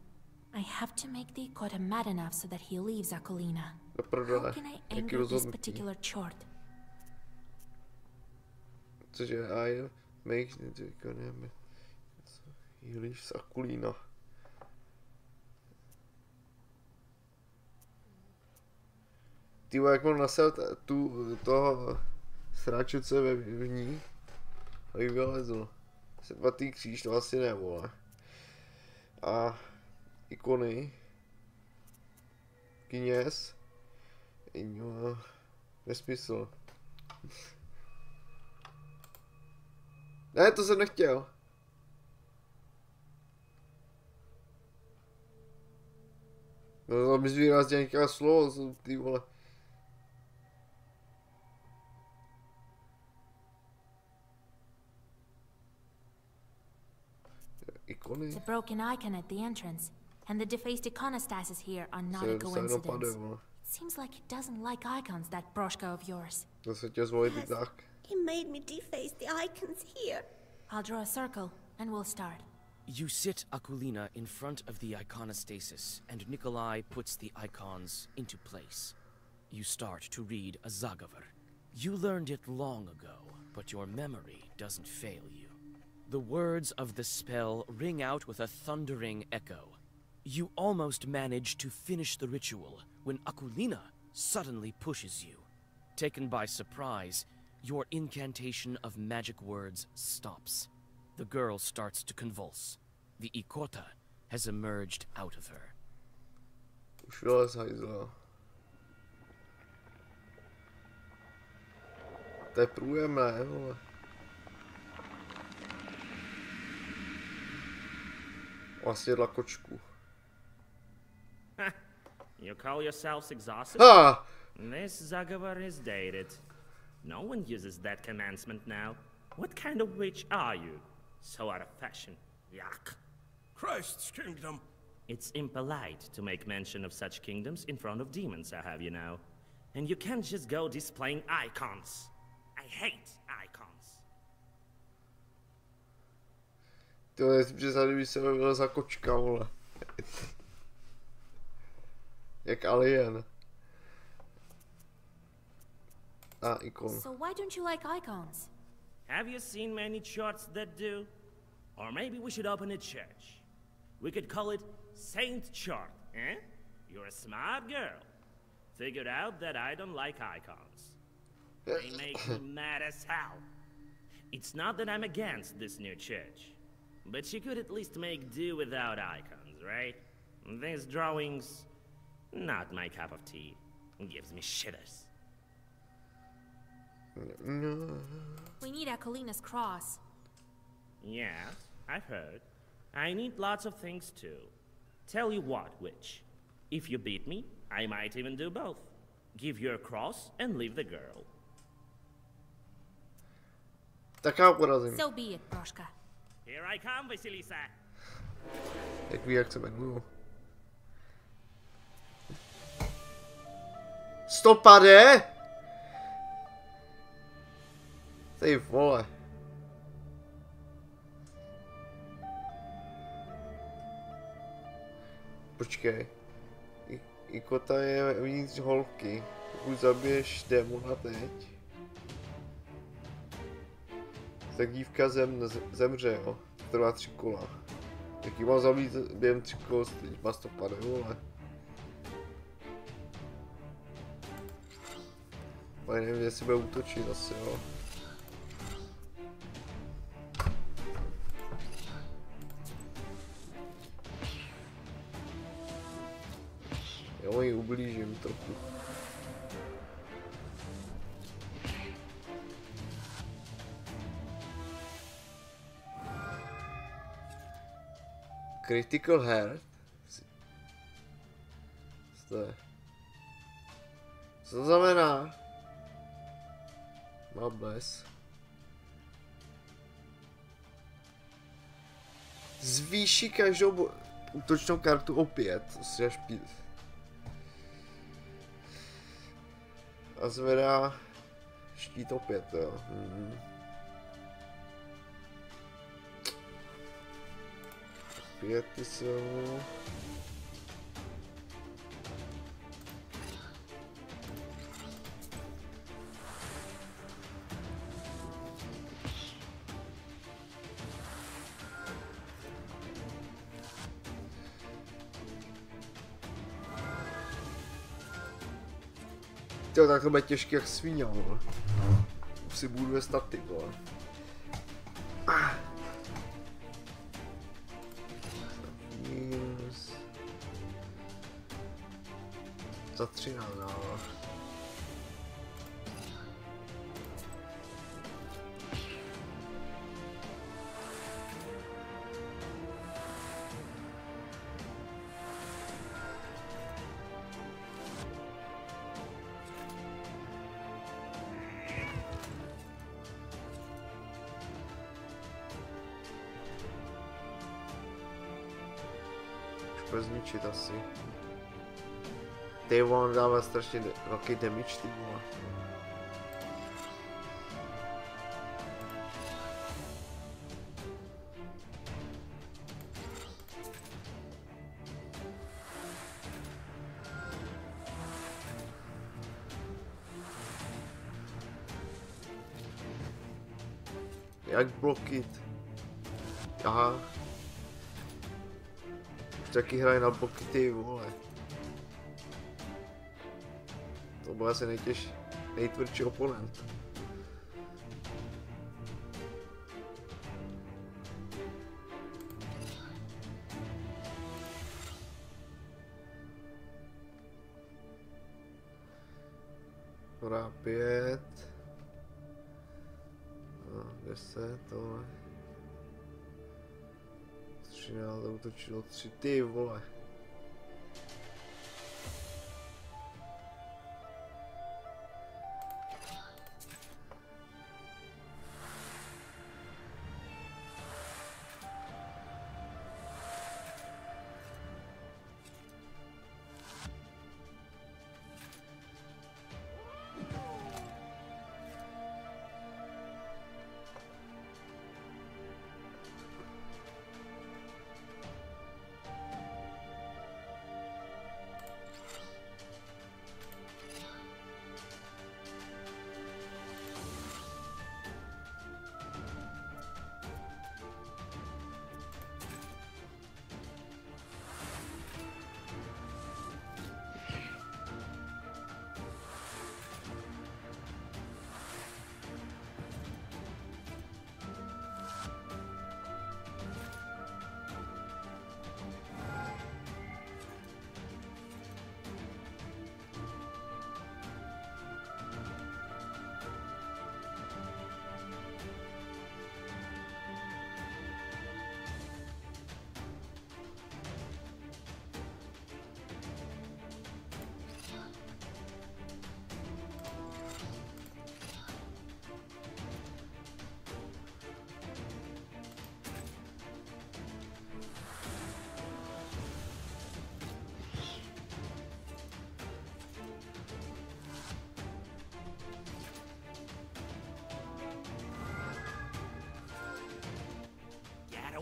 I have to make the Ikota mad enough so that he leaves Akulina. How can I anger this particular chort? Cože, I make the Ikota he leaves Akulina. Tyvo, jak mám naset toho sráču, co je v ní, aby vylezl. Svatý kříž, to asi ne, vole. A ikony. Kněz. No, nesmysl. Ne, to jsem nechtěl. No, to mi zvýrazně nějaká slovo, ty vole. The broken icon at the entrance and the defaced iconostasis here are not a coincidence. It seems like he doesn't like icons, that Proshka of yours. Yes, he made me deface the icons here. I'll draw a circle and we'll start. You sit Akulina in front of the iconostasis, and Nikolai puts the icons into place. You start to read a Zagavar. You learned it long ago, but your memory doesn't fail you. The words of the spell ring out with a thundering echo. You almost manage to finish the ritual when Akulina suddenly pushes you. Taken by surprise, your incantation of magic words stops. The girl starts to convulse. The Ikota has emerged out of her. To je průjemné, vole. Vlastně dla kočku. You call yourselves exhausted? Ah! This Zagavar is dated. No one uses that commencement now. What kind of witch are you? So out of fashion. Yuck. Christ's kingdom. It's impolite to make mention of such kingdoms in front of demons, I have you know. And you can't just go displaying icons. I hate icons. To je představit, se byl za kočka, vole. Jak alien. A ikon. So why don't you like icons? Have you seen many charts that do? Or maybe we should open a church. We could call it Saint Chart, eh? You're a smart girl. Figured out that I don't like icons. They make me mad as hell. It's not that I'm against this new church. But you could at least make do without icons, right? These drawings, not my cup of tea. Gives me shitters. No. We need Akolina's cross. Yes, I've heard. I need lots of things too. Tell you what, witch. If you beat me, I might even do both. Give your cross and leave the girl. Tak já porazím. So be it, Broshka. Here I come, Vasilisa. Jak ví, jak se jmenuju. Stopade! Ty vole. Počkej. Ikota je vnitř holky. Pokud zabiješ démona teď, tak dívka zemře, jo. Trvá 3 kola. Tak ji mám zabít během 3 kol, teď má stopade, vole. Ale nevím, jestli bude útočit asi, jo. Jo, ji ublížím trochu. Critical Heart? Co to znamená? Mables. Zvýší každou útočnou kartu o 5, to si až 5. A zvedá štít o 5, jo. Pěty silnou. Jo, tak to bude těžký jak svíňa, vole. Už si buduje staty, vole. Za 13, no. Už bude zničit asi. Ty on dává strašně velký damage, ty vole. Jak blokit? Aha. Už taky hraje na bloky, ty vole. To byl asi nejtvrdší oponent. Hora 5. 10, tohle. 13, útočilo 3, ty vole.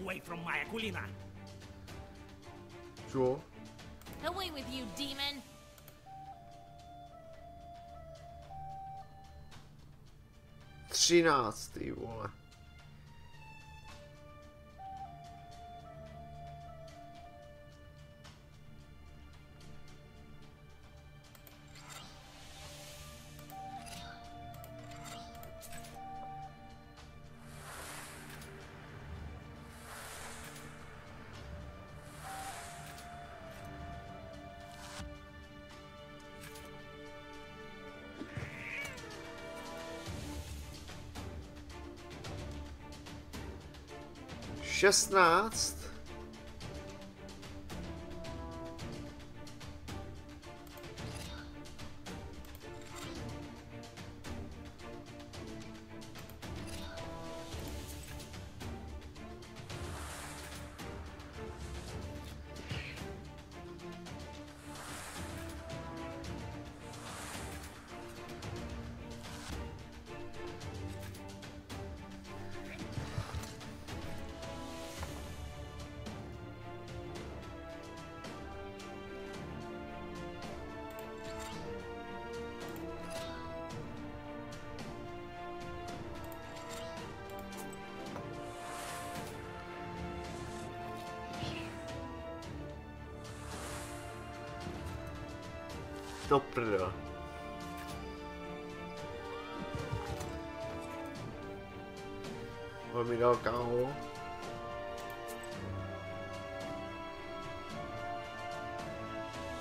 away from my Aquilina. Jo? Away with you, demon! Třináctý, vole. Šestnáct. Do prdele. On mi dal kámo.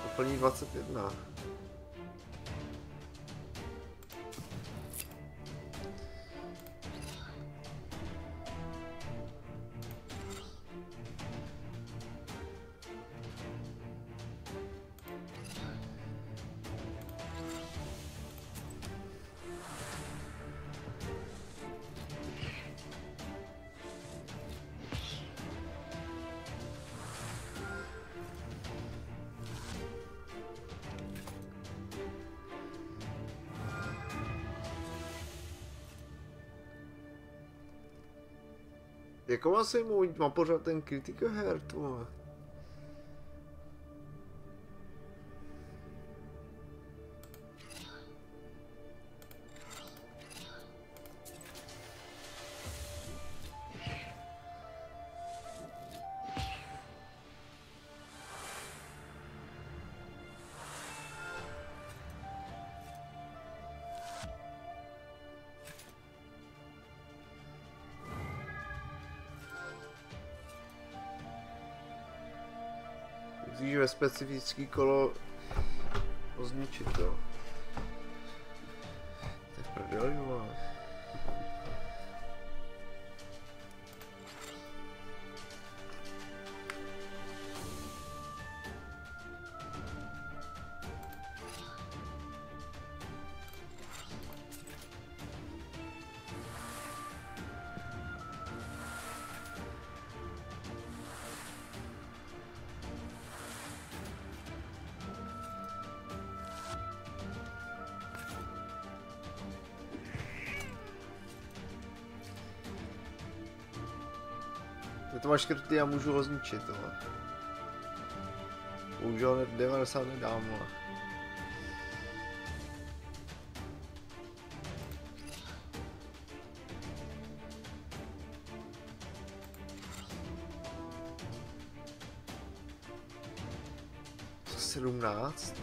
Úplný 21. Jako vlastně mám pořád ten Critical Hurt, vole. Musíš ve specifický kolo ozničit to. Tak prdeli, vole. To máš škrty a můžu ho zničit, tohle. Bohužel 90 nedám, ale. Co 17?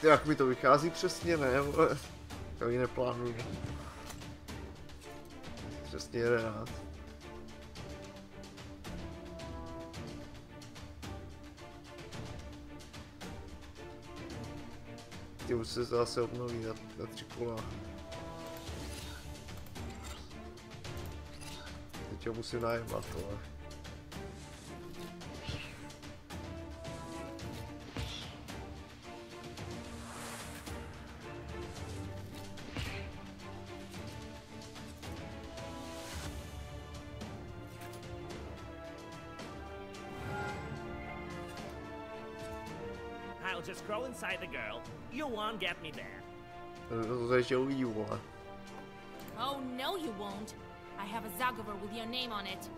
Jak mi to vychází přesně, ne, vole. Já ji neplánuju. Přesně 11. Ty už se zase obnoví na 3 kola. Teď ho musím najebat, ale. I'll just crawl inside the girl. You won't get me there. Oh no you won't. I have a Zagover with your name on it.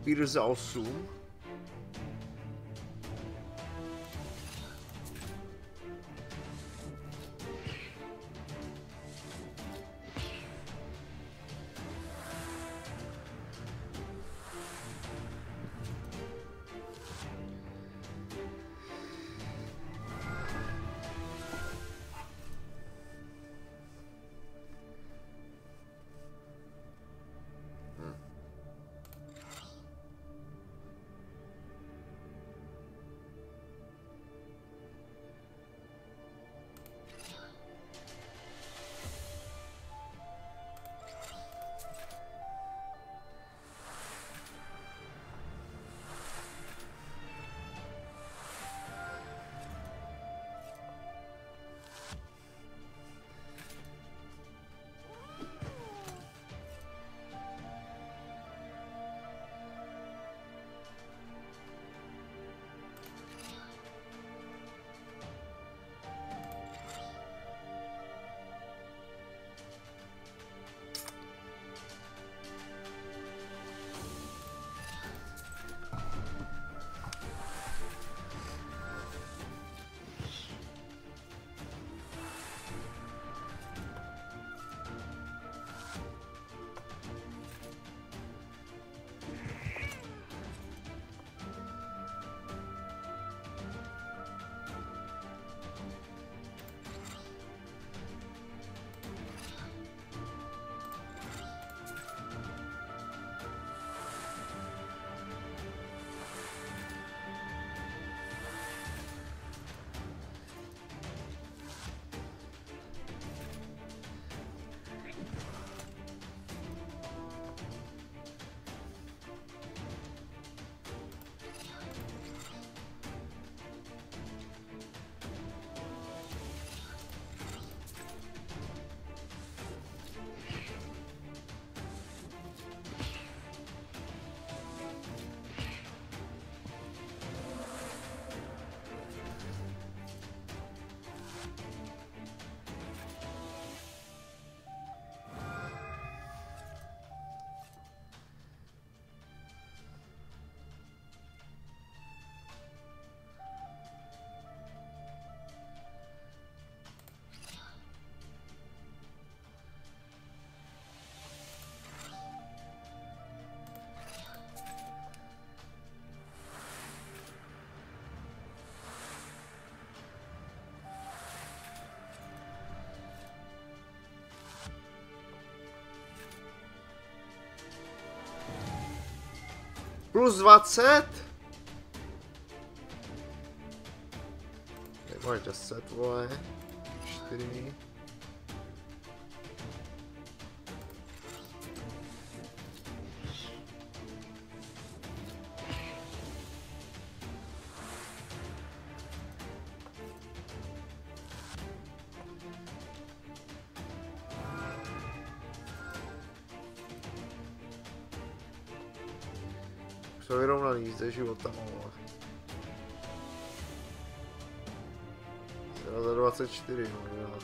Peter za 8. Plus 20? Máš 10, vole. 4. Jsou vyrovnaný zde života, vole. 24, no jo.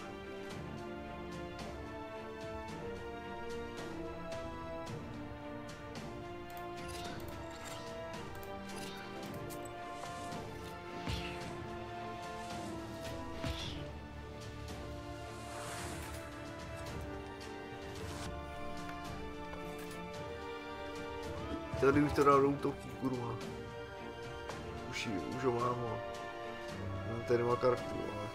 Tady už teda útoky, kurva. Už ho mám, no. Tady má kartu, ale...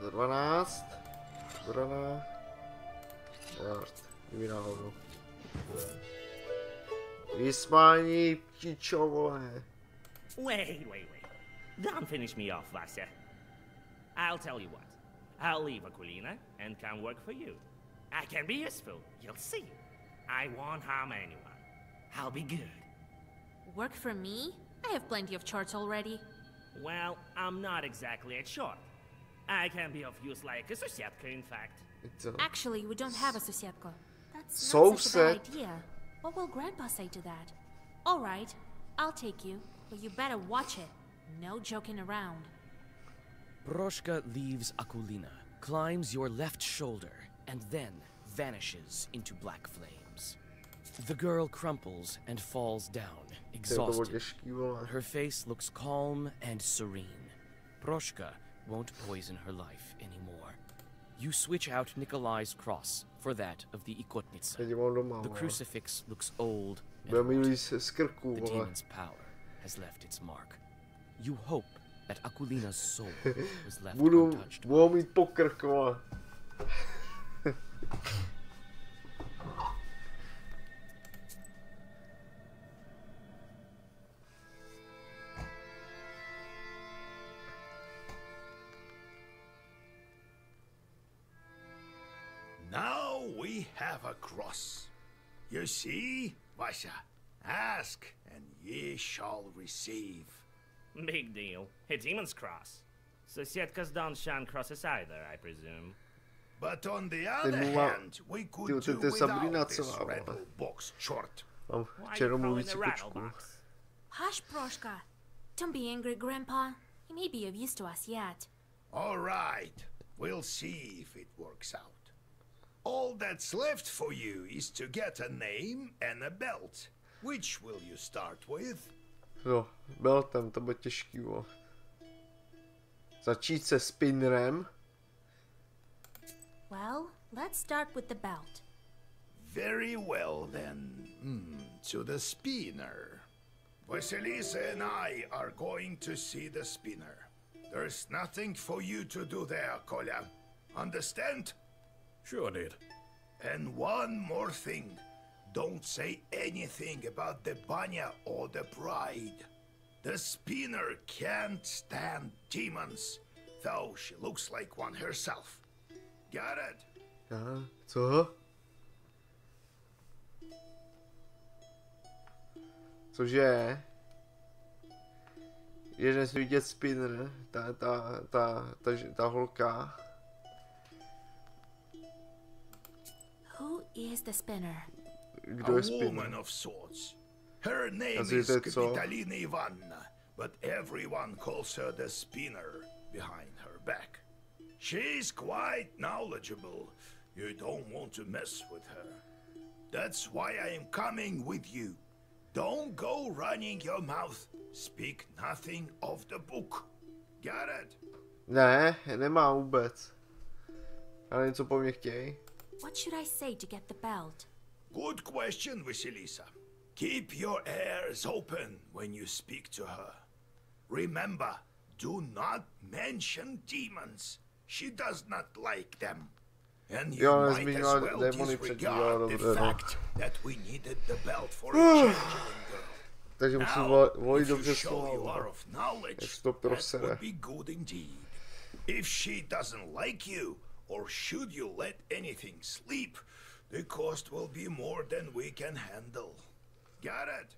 Za 12. Zbraná. Vynáhodnu. Vysmání ptičo, vole. Wait. Don't finish me off, Vasia. I'll tell you what. I'll leave Aquilina and come work for you. I can be useful, you'll see. I won't harm anyone. I'll be good. Work for me? I have plenty of charts already. Well, I'm not exactly a short. I can be of use like a Sosietka, in fact. Actually, we don't have a Sosietka. That's so not such a bad idea. What will Grandpa say to that? All right, I'll take you, but you better watch it. No joking around. Proshka leaves Aquilina, climbs your left shoulder, and then vanishes into black flames. The girl crumples and falls down, exhausted. Her face looks calm and serene. Proshka won't poison her life anymore. You switch out Nikolai's cross for that of the Ikotnitsa. The crucifix looks old and rotten. The demon's power has left its mark. You hope that Aquilina's soul was left untouched. Now we have a cross. You see, Vasya? Ask, and ye shall receive. Big deal. A demon's cross. Sosietkas don't shun crosses either, I presume. But on the other hand, we could do without this rattle box short. Why you call it a rattle box? Hush, Proshka. Don't be angry, Grandpa. He may be of use to us yet. All right. We'll see if it works out. All that's left for you is to get a name and a belt. Which will you start with? Jo, beltem, to bude těžký, jo. Začít se spinnerem. Well, let's start with the belt. Very well then. To the spinner. Vasilisa and I are going to see the spinner. There's nothing for you to do there, Kolya. Understand? Sure did. And one more thing. Don't say anything about the Banya or the bride. The spinner can't stand demons, though she looks like one herself. Got it? Co? Cože? Je nesmí vidět spinner, ta holka. Who is the spinner? Kdo je A woman of sorts. Her name is Kapitalina Ivanna, but everyone calls her the spinner behind her back. She's quite knowledgeable. You don't want to mess with her. That's why I am coming with you. Don't go running your mouth. speak nothing of the book. Got it? Ne, nemá vůbec. Ale něco po mně chtějí. What should I say to get the belt? Good question, Vasilisa. Keep your ears open when you speak to her. Remember, do not mention demons. She does not like them. And you might as well disregard the fact that we needed the belt for a changeling girl. Takže musím volit dobře slovo. Jak to prosere. That would be good indeed. If she doesn't like you, or should you let anything sleep, the cost will be more than we can handle. Got it?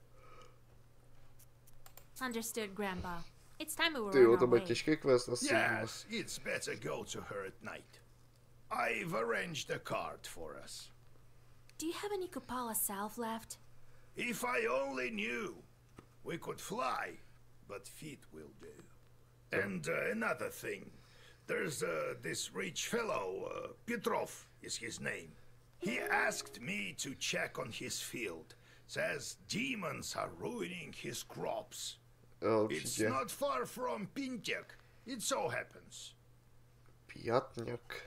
Understood, Grandpa. It's time we were Ty, on to our bude way. těžký quest asi. Yes, it's better go to her at night. I've arranged a cart for us. Do you have any Kupala salve left? If I only knew. We could fly, but feet will do. And another thing. There's this rich fellow, Petrov is his name. He asked me to check on his field. Says demons are ruining his crops. It's not far from Pintek. It so happens. Pijatňak.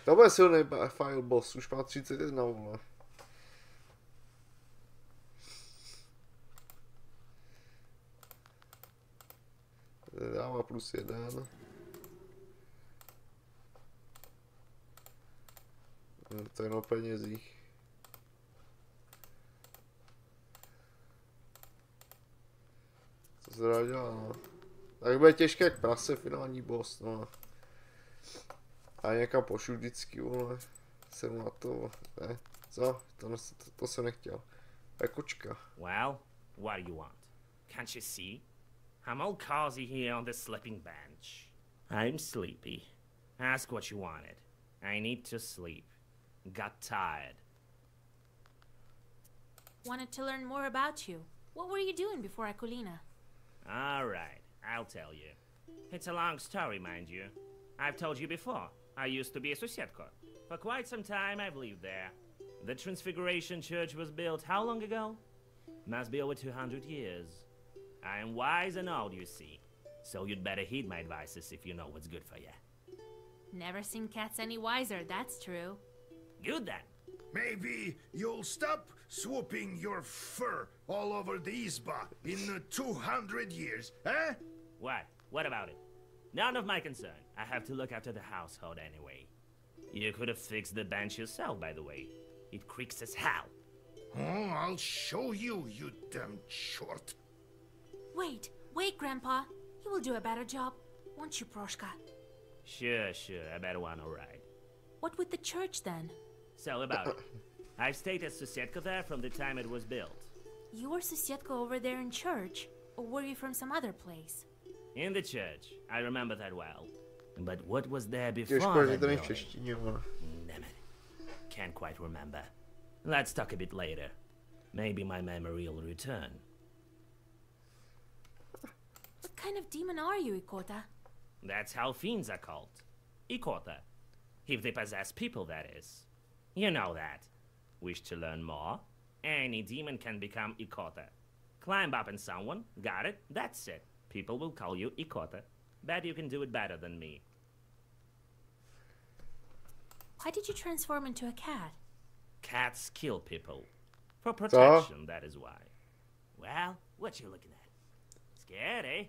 To bude silný file boss, už má 31, vole. Dává +1. To je na penězích. Co se dá dělat, no. Tak bude těžké jak prase finální boss, no. A někam pošlu vždycky, vole. Jsem na to, ne? Co? To jsem nechtěl. Je kočka. Well, what do you want? Can't you see? I'm all cozy here on the sleeping bench. I'm sleepy. Ask what you wanted. I need to sleep. Got tired. Wanted to learn more about you. What were you doing before Akulina? All right, I'll tell you. It's a long story, mind you. I've told you before. I used to be a Susietko. For quite some time, I've lived there. The Transfiguration Church was built how long ago? Must be over 200 years. I am wise and old, you see. So you'd better heed my advices if you know what's good for you. Never seen cats any wiser, that's true. Good then. Maybe you'll stop swooping your fur all over the Izba in 200 years, eh? What? What about it? None of my concern. I have to look after the household anyway. You could have fixed the bench yourself, by the way. It creaks as hell. Oh, I'll show you, you damn short. Wait, Grandpa. He will do a better job. Won't you, Proshka? Sure, I better want to ride. What with the church, then? So about it. I've stayed at Susietka there from the time it was built. You were Susietka over there in church? Or were you from some other place? In the church. I remember that well. But what was there before that building? Damn it. Can't quite remember. Let's talk a bit later. Maybe my memory will return. What kind of demon are you, Ikota? That's how fiends are called. Ikota. If they possess people, that is. You know that. Wish to learn more? Any demon can become Ikota. Climb up in someone, got it, that's it. People will call you Ikota. Bet you can do it better than me. Why did you transform into a cat? Cats kill people. For protection, that is why. Well, what you looking at? Scared, eh?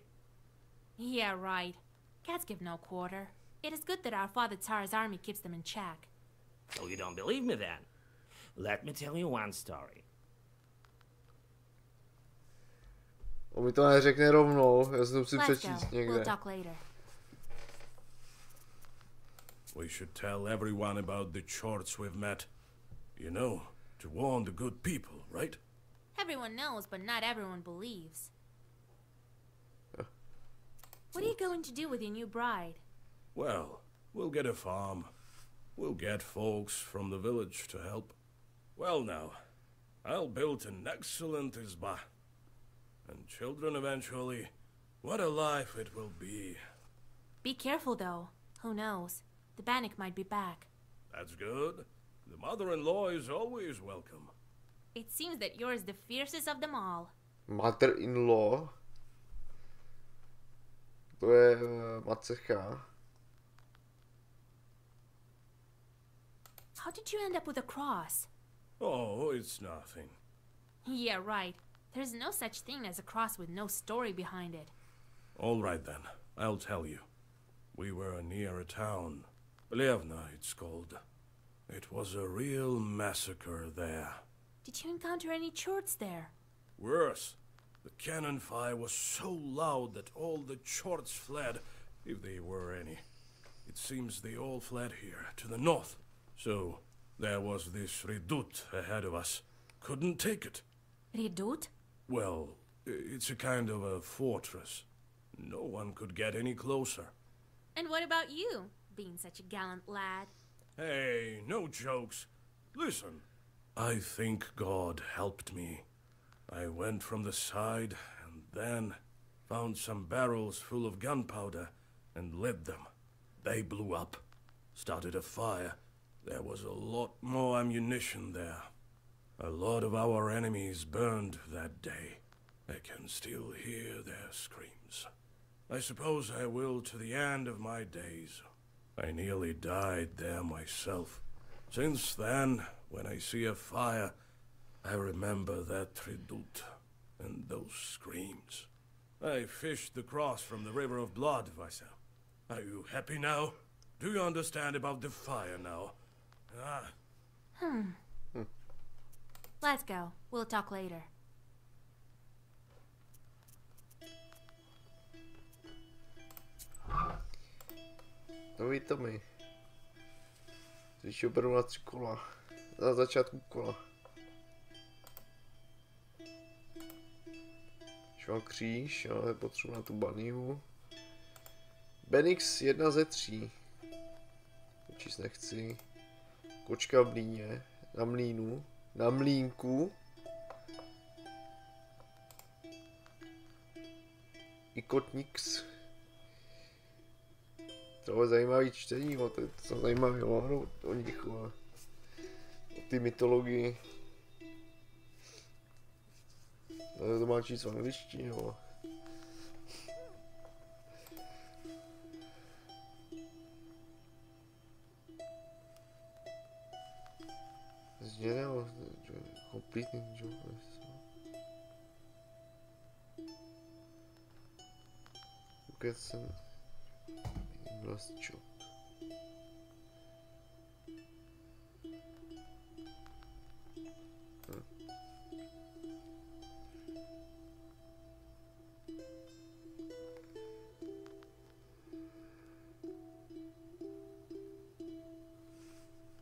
Yeah, right. Cats give no quarter. It is good that our father Tsar's army keeps them in check. So you don't believe me then? Let me tell you one story. On mi to neřekne rovnou, já jsem si Let's přečíst go. někde. We'll talk later. We should tell everyone about the Chorts we've met. You know, to warn the good people, right? Everyone knows, but not everyone believes. What are you going to do with your new bride? Well, we'll get a farm. We'll get folks from the village to help. Well now, I'll build an excellent izba. And children eventually. What a life it will be. Be careful, though. Who knows? The Bannock might be back. That's good. The mother-in-law is always welcome. It seems that you're the fiercest of them all. Mother-in-law? To je macecha. How did you end up with a cross? Oh, it's nothing. Yeah, right. There's no such thing as a cross with no story behind it. All right then, I'll tell you. We were near a town. Plevna, it's called. It was a real massacre there. Did you encounter any Chorts there? Worse. The cannon fire was so loud that all the Chorts fled, if they were any. It seems they all fled here, to the north. So, there was this redoute ahead of us. Couldn't take it. Redoute? Well, it's a kind of a fortress. No one could get any closer. And what about you, being such a gallant lad? Hey, no jokes. Listen, I think God helped me. I went from the side and then found some barrels full of gunpowder and lit them. They blew up, started a fire. There was a lot more ammunition there. A lot of our enemies burned that day. I can still hear their screams. I suppose I will to the end of my days. I nearly died there myself. Since then, when I see a fire, I remember that redoute and those screams. I fished the cross from the River of Blood, Vaisa. Are you happy now? Do you understand about the fire now? Let's go. We'll talk later. No víte mi. Když ho beru na 3 kola. Na začátku kola. Když mám kříž, ale potřebuji na tu banívu. Benix 1 ze 3. Číst nechci. Kočka v mlíně. Na mlínu. Na mlínku. I kotníks. To je zajímavý čtení, to je zajímavý o nich, o ty mytologii. To má číst v angličtině, Zdělal, completing job. Get some last job.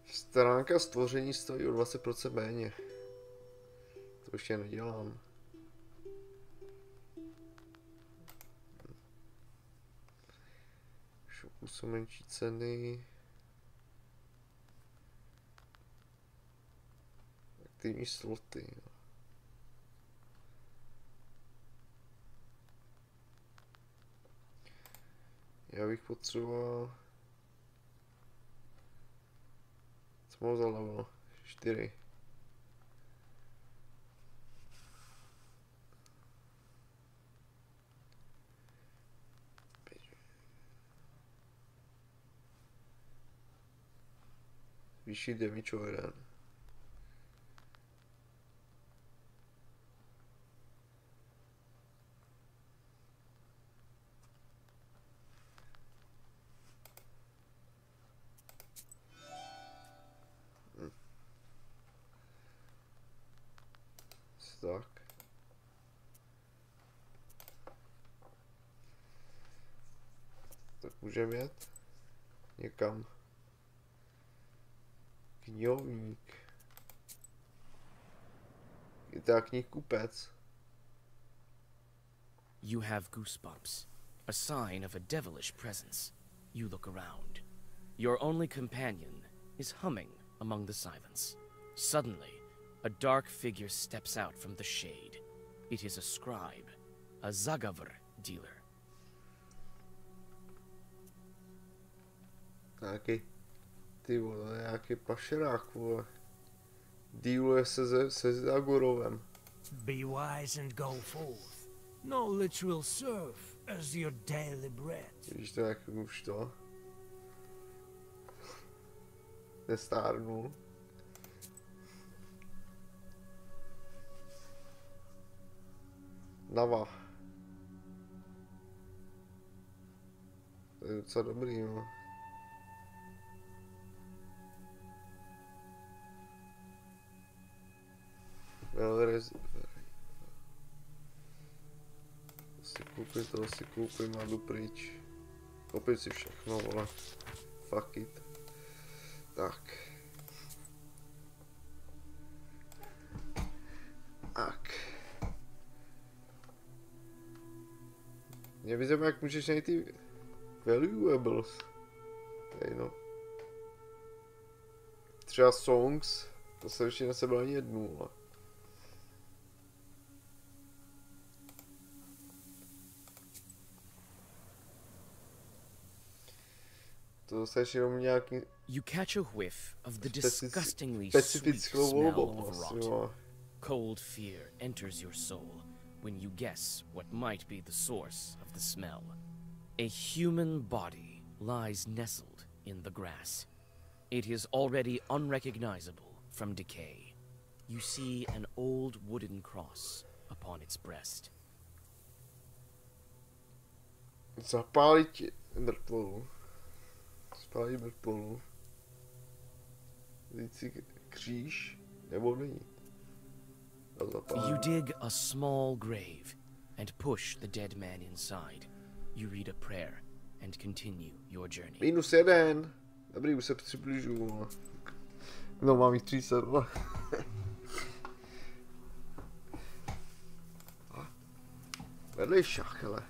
Stránka stvoření stojí o 20% méně. To ještě nedělám. Shopu jsou menší ceny. Aktivní sloty. Já bych potřeboval... Co mám za level? 4. Vyšší damage o 1. Tak. Tak můžeme jet někam. Knihovník. Je to knihkupec. You have goosebumps, a sign of a devilish presence. You look around. Your only companion is humming among the silence. Suddenly, a dark figure steps out from the shade. It is a scribe, a Zagavr dealer. Nějaký Ty vole, nějaký pašerák, vole. Díluje se Zagorovem. Be wise and go forth. Knowledge will serve as your daily bread. Víš to, jak už to? Nestárnul. Nava. To je docela dobrý, no. To si koupím a jdu pryč. Koupím si všechno, vole. Fuck it. Tak. Tak. Mě vyzveme, jak můžeš najít ty valuables. Tady no. Třeba songs. To se ještě nesebral ani jednu, ale. To se ještě jenom nějaký... You catch a whiff of the disgustingly sweet smell of rot. Cold fear enters your soul when you guess what might be the source of the smell. A human body lies nestled in the grass. It is already unrecognizable from decay. You see an old wooden cross upon its breast. Zapálit mrtvolu. Spálí mrtvolu. Vzít si kříž, nebo není. You dig a small grave and push the dead man inside. You read a prayer and continue your journey. -1. Dobrý, už se přibližuju. No, mám jich 30. Vedlej šach, hele.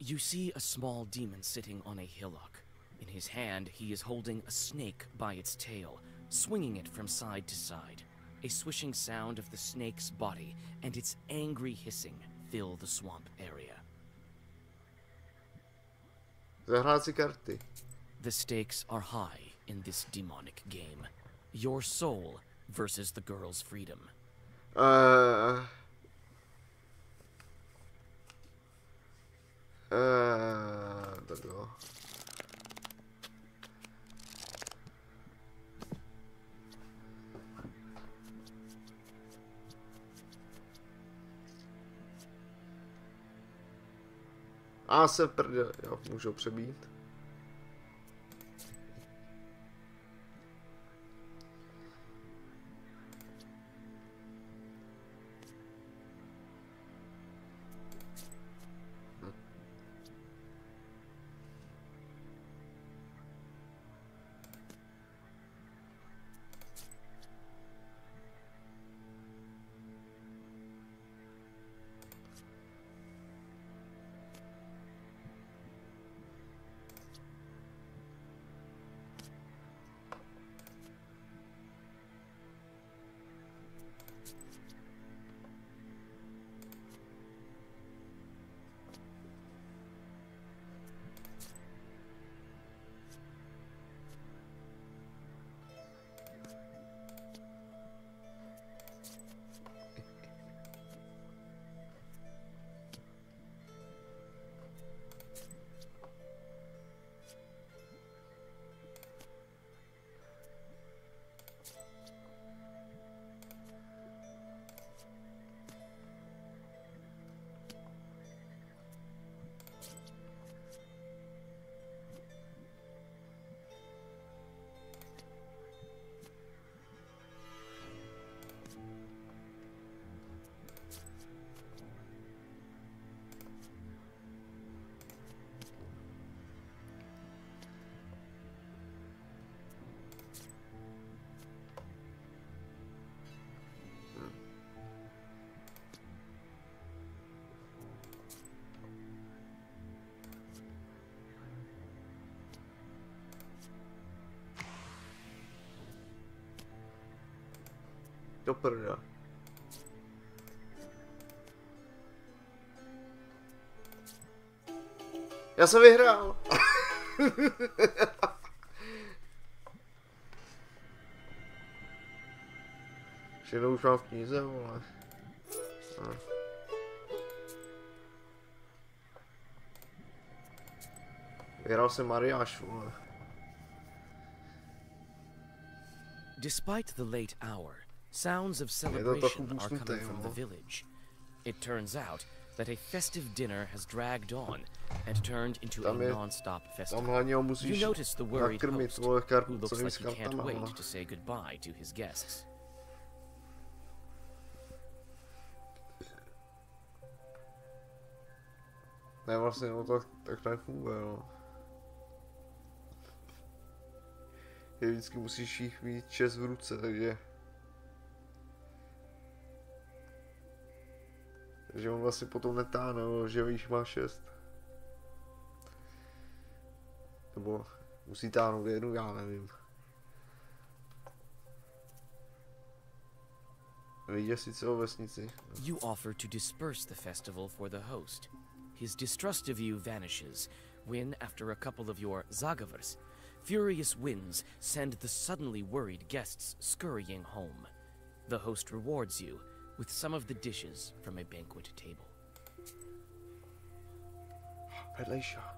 You see a small demon sitting on a hillock. In his hand, he is holding a snake by its tail, swinging it from side to side. A swishing sound of the snake's body and its angry hissing fill the swamp area. Zahrát si karty. The stakes are high in this demonic game. Your soul versus the girl's freedom. Tak jo. A se prdel, jo, můžu přebít. Do prdele. Já jsem vyhrál. Všechno už mám v knize, vole. Vyhrál jsem Mariáš, vole. Despite the late hour, sounds of celebration are coming from the village. It turns out that a festive dinner has dragged on and turned into a non-stop festival. You notice the worried host, who looks like he can't wait to say goodbye to his guests. Ne, vlastně, no tak nefunguje, no. Je vždycky musíš jich mít 6 v ruce, takže on vlastně potom netáhne, no, že jich má 6. Nebo musí táhnout jednu, já nevím. Vidíš sice o vesnici. You offer to disperse the festival for the host. His distrust of you vanishes when, after a couple of your zagavers, furious winds send the suddenly worried guests scurrying home. The host rewards you with some of the dishes from a banquet table. Vedlejšák.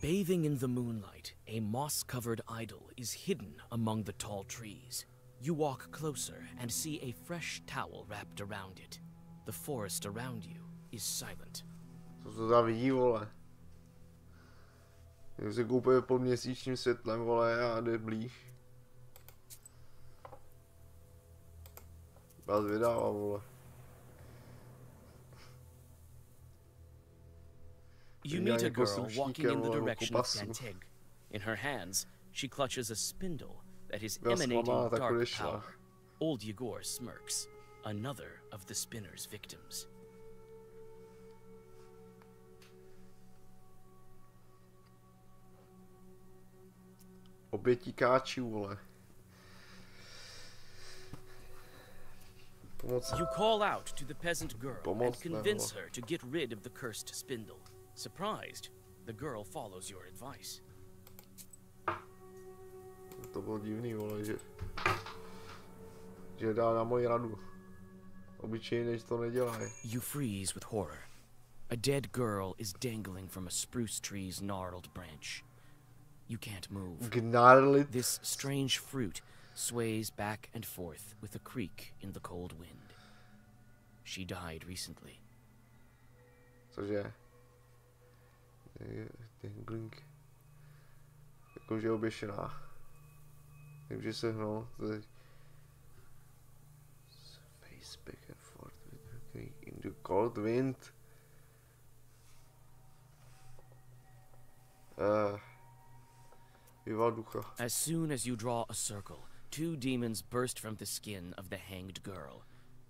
Bathing in the moonlight, a moss-covered idol is hidden among the tall trees. You walk closer and see a fresh towel wrapped around it. The forest around you is silent. Co to za vidí, vole? Jak se koupuje pod měsíčním světlem, vole, a jde blíž. Vás vydává, vole. You meet a girl walking in the direction of Danteg. In her hands, she clutches a spindle that is emanating dark power. Old Yegor smirks, another of the spinner's victims. Obětí káčů, vole. You call out to the peasant girl and convince her to get rid of the cursed spindle. Surprised, the girl follows your advice. To bylo divný, vole, že dá na moji radu. Obyčejně to nedělají. You freeze with horror. A dead girl is dangling from a spruce tree's gnarled branch. You can't move. Gnarled. This strange fruit sways back and forth with a creak in the cold wind. She died recently. Cože? Dangling. Jakože oběšená. Takže se hnou. Face back and forth with her creak in the cold wind. As soon as you draw a circle, 2 demons burst from the skin of the hanged girl.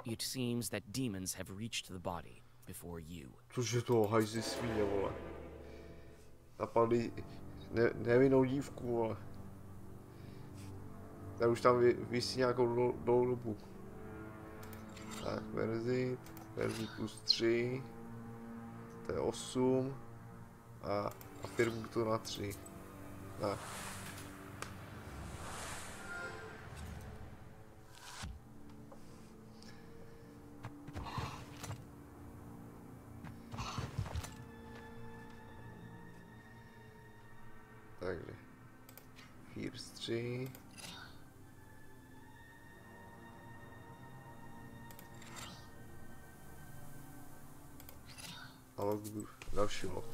It seems that demons have reached the body before you. Cože to, hajzi svíně, vole. Napadli nevinnou dívku, vole. Ta už tam visí nějakou dobu. Tak, verzi +3. To je 8. A firmu to na 3. Tak. Takže. First 3. A další log.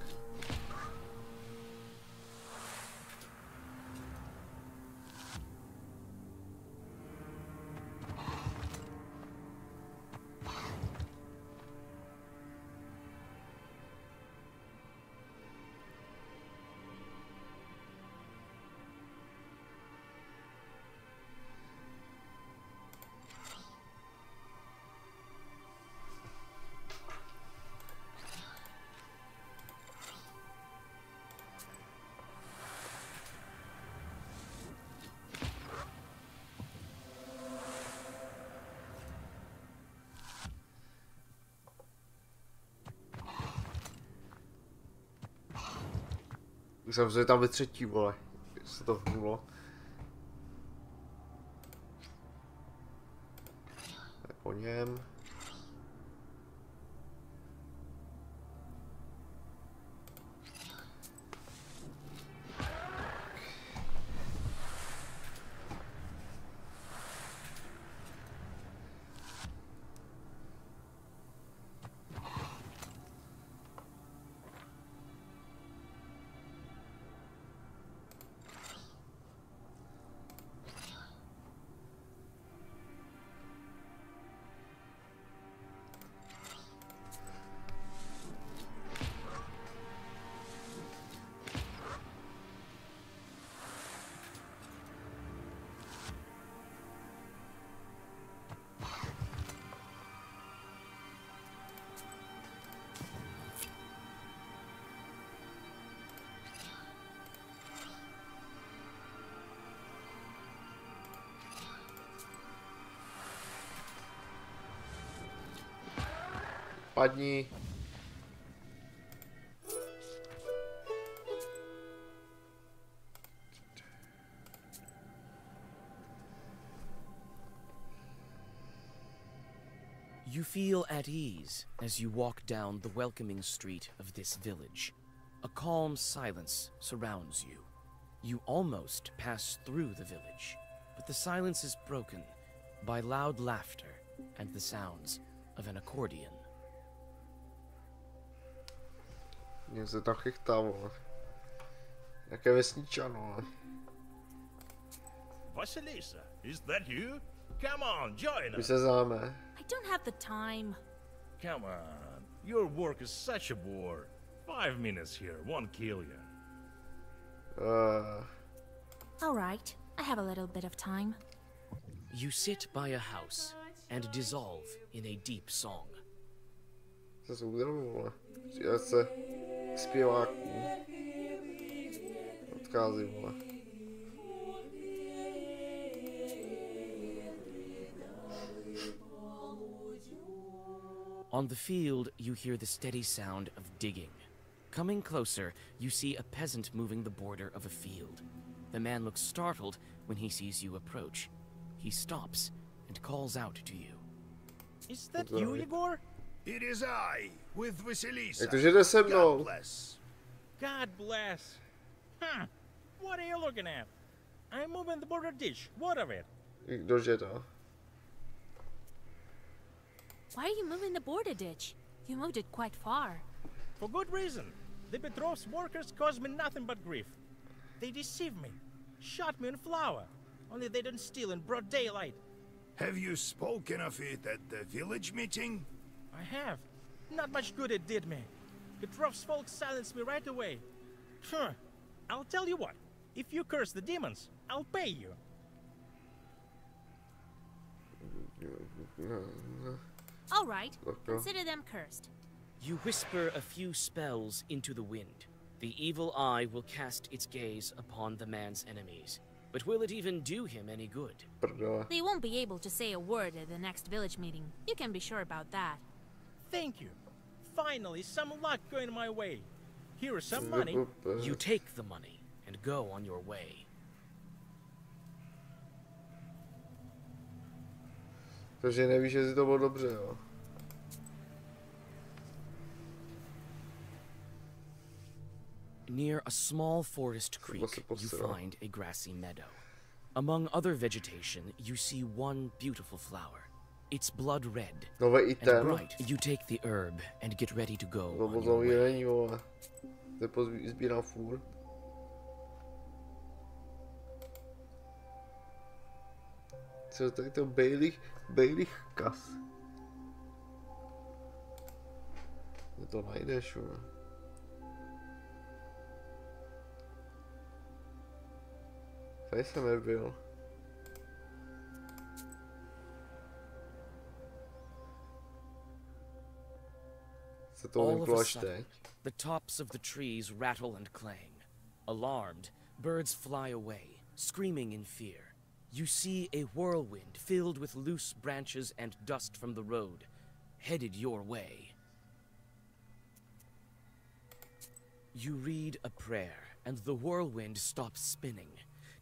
Už jsem se tam ve třetí, vole. Se to hnulo. Tak po něm. Padni. You feel at ease as you walk down the welcoming street of this village. A calm silence surrounds you. You almost pass through the village, but the silence is broken by loud laughter and the sounds of an accordion. Mě se tak chytá, vole. Jaké vesničano. Vasilisa, is that you? Come on, join My us. se známe. I don't have the time. Come on, your work is such a bore. 5 minutes here won't kill you. All right, I have a little bit of time. You sit by a house and dissolve in a deep song. Se soudrou, vole. Já se zpěváků. Odchází, vole. On the field, you hear the steady sound of digging. Coming closer, you see a peasant moving the border of a field. The man looks startled when he sees you approach. He stops and calls out to you. Is that you, Igor? It is I, with Vasilisa. Jak to, že jde se mnou? God bless. God bless. What are you looking at? I'm moving the border ditch. What of it? Kdože to? Why are you moving the border ditch? You moved it quite far. For good reason. The Petrov's workers caused me nothing but grief. They deceived me, shot me on flour. Only they didn't steal in broad daylight. Have you spoken of it at the village meeting? I have. Not much good it did me. Petrov's folks silenced me right away. I'll tell you what. If you curse the demons, I'll pay you. All right, consider them cursed. You whisper a few spells into the wind. The evil eye will cast its gaze upon the man's enemies. But will it even do him any good? They won't be able to say a word at the next village meeting. You can be sure about that. Thank you. Finally, some luck going my way. Here is some money. You take the money and go on your way. Takže nevíš, jestli to bylo dobře, jo? Near a small forest creek, you find a grassy meadow. Among other vegetation, you see one beautiful flower. It's blood red and bright. You take the herb and get ready to go on your way. Sbírám fůr. Co tady to Bailey kas? Kde to najdeš, jo? Tady jsem nebyl. All of a sudden, the tops of the trees rattle and clang. Alarmed, birds fly away, screaming in fear. You see a whirlwind filled with loose branches and dust from the road, headed your way. You read a prayer and the whirlwind stops spinning,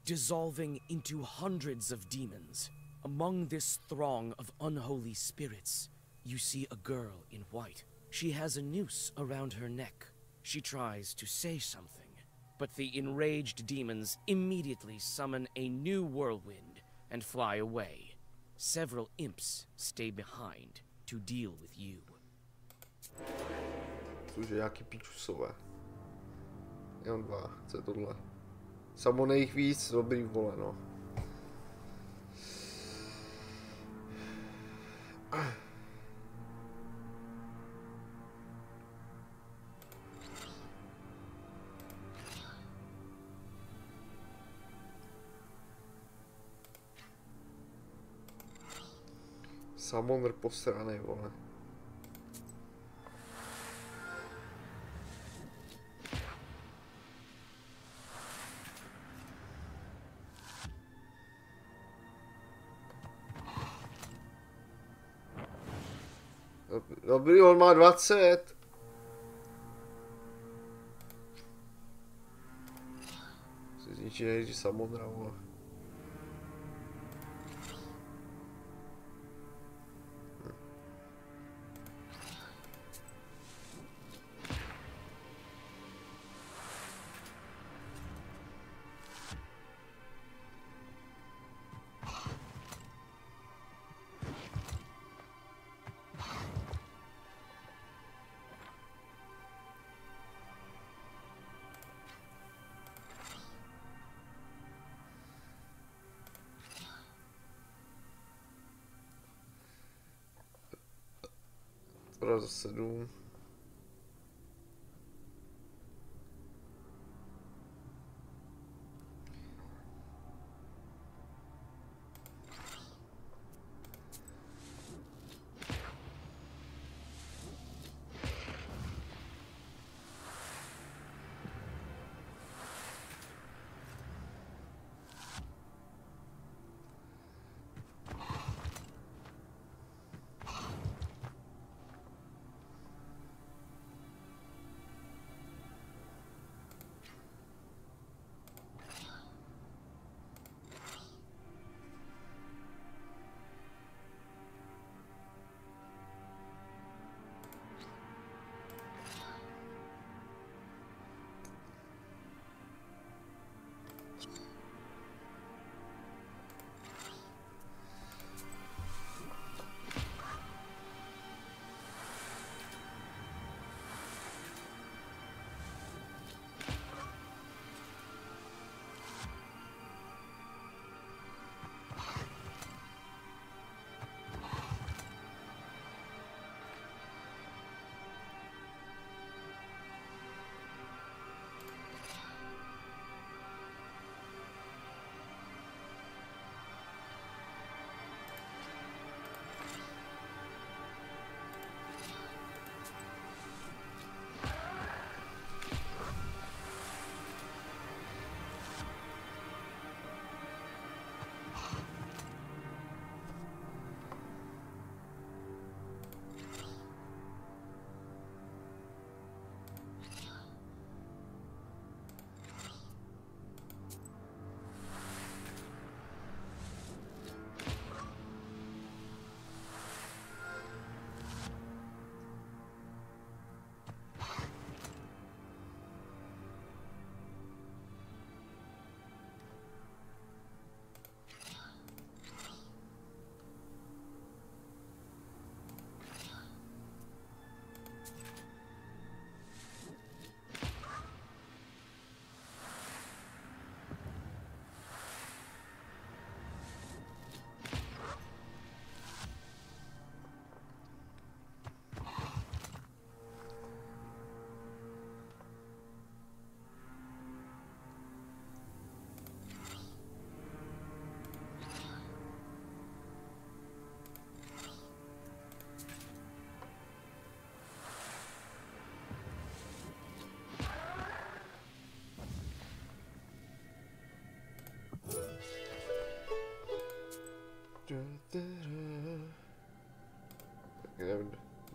dissolving into hundreds of demons. Among this throng of unholy spirits, you see a girl in white. She has a noose around her neck. She tries to say something, but the enraged demons immediately summon a new whirlwind and fly away. Several imps stay behind to deal with you. Cože, nějaký pičusové. Jenom dva, co je tohle? Samonej víc, dobrý vole, no. Samonr posranej, vole. Dobrý, on má 20. Si zničí nejdřív Samonra, vole. Za 7.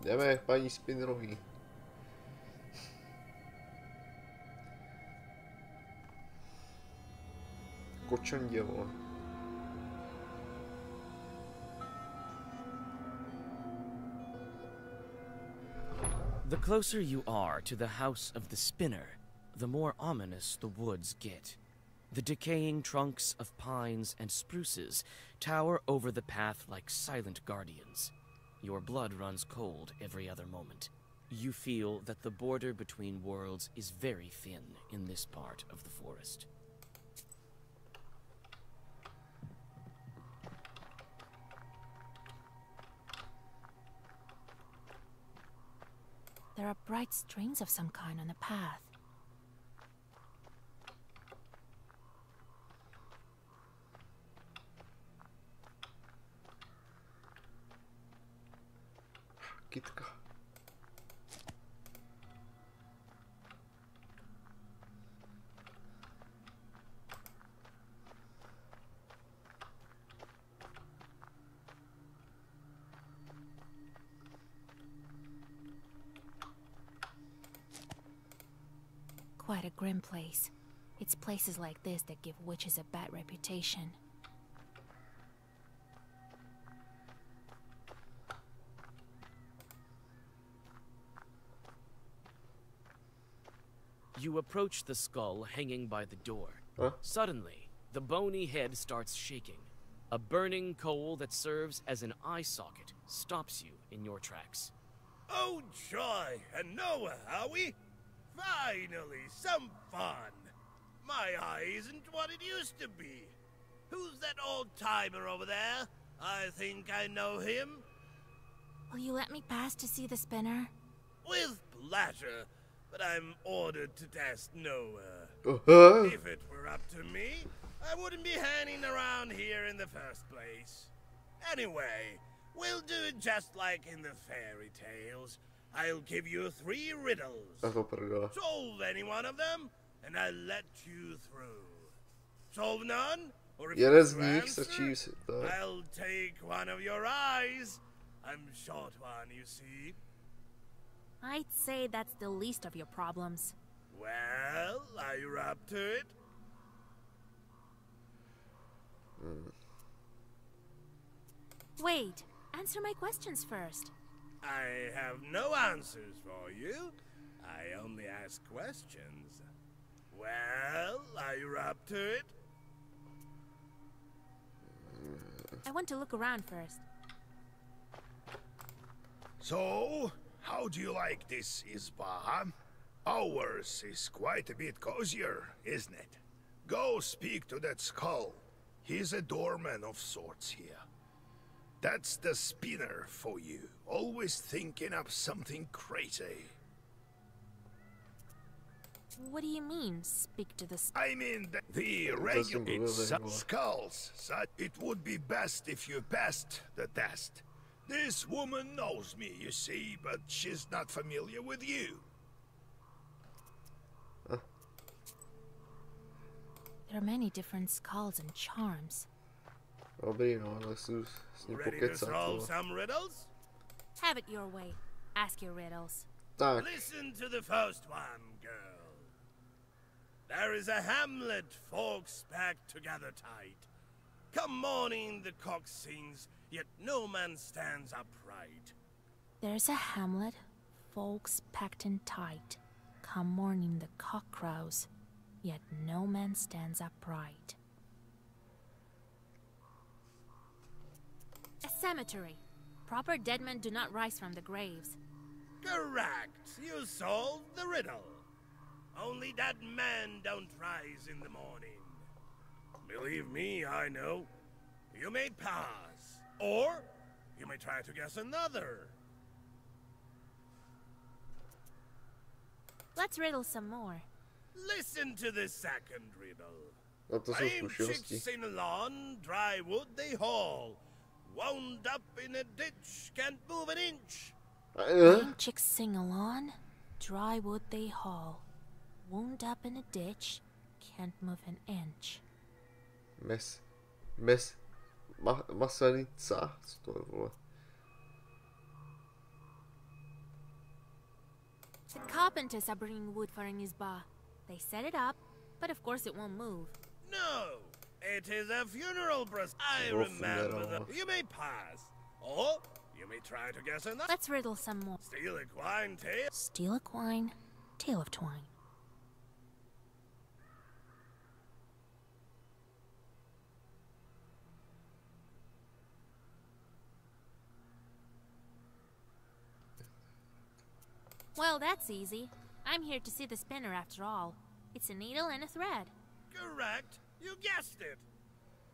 Jdeme, paní Spinrohy. kočandě, vole. The closer you are to the House of the Spinner, the more ominous the woods get. The decaying trunks of pines and spruces tower over the path like silent guardians. Your blood runs cold every other moment. You feel that the border between worlds is very thin in this part of the forest. There are bright strings of some kind on the path. Kytka. Quite a grim place. It's places like this that give witches a bad reputation. You approach the skull hanging by the door. Huh? Suddenly, the bony head starts shaking. A burning coal that serves as an eye socket stops you in your tracks. Oh joy, and Noah, are we? Finally, some fun. My eye isn't what it used to be. Who's that old-timer over there? I think I know him. Will you let me pass to see the spinner? With pleasure, but I'm ordered to test Noah. If it were up to me, I wouldn't be hanging around here in the first place. Anyway, we'll do it just like in the fairy tales. I'll give you 3 riddles. Solve any one of them, and I'll let you through. Solve none, or if you answer, I'll take one of your eyes. I'm short one, you see. I'd say that's the least of your problems. Well, are you up to it? Wait, answer my questions first. I have no answers for you. I only ask questions. Well, are you up to it? I want to look around first. So, how do you like this Isba? Ours is quite a bit cozier, isn't it? Go speak to that skull. He's a doorman of sorts here. That's the spinner for you. Always thinking up something crazy. What do you mean, speak to the I mean, the regular skulls. It would be best if you passed the test. This woman knows me, you see, but she's not familiar with you. There are many different skulls and charms. Dobrý, no, ale s ním pokecat. Some riddles? Have it your way. Ask your riddles. Tak. Listen to the first one, girl. There is a hamlet, folks packed together tight. Come morning the cock sings, yet no man stands upright. There's a hamlet, folks packed in tight. Come morning the cock crows, yet no man stands upright. A cemetery. Proper dead men do not rise from the graves. Correct. You solved the riddle. Only dead men don't rise in the morning. Believe me, I know. You may pass. Or you may try to guess another. Let's riddle some more. Listen to the second riddle. No to jsou zkušenosti. Chicks in a lawn, dry wood they haul. Wound up in a ditch, can't move an inch. Lame chicks sing along, dry wood they haul. Wound up in a ditch, can't move an inch. Masanica, co to je, vole? The carpenters are bringing wood for an isba. They set it up, but of course it won't move. No, It is a funeral procession. I remember the... You may pass. Or you may try to guess another. Let's riddle some more. Steal a quine tale. Steal a quine, tale of twine. Well, that's easy. I'm here to see the spinner after all. It's a needle and a thread. Correct. You guessed it.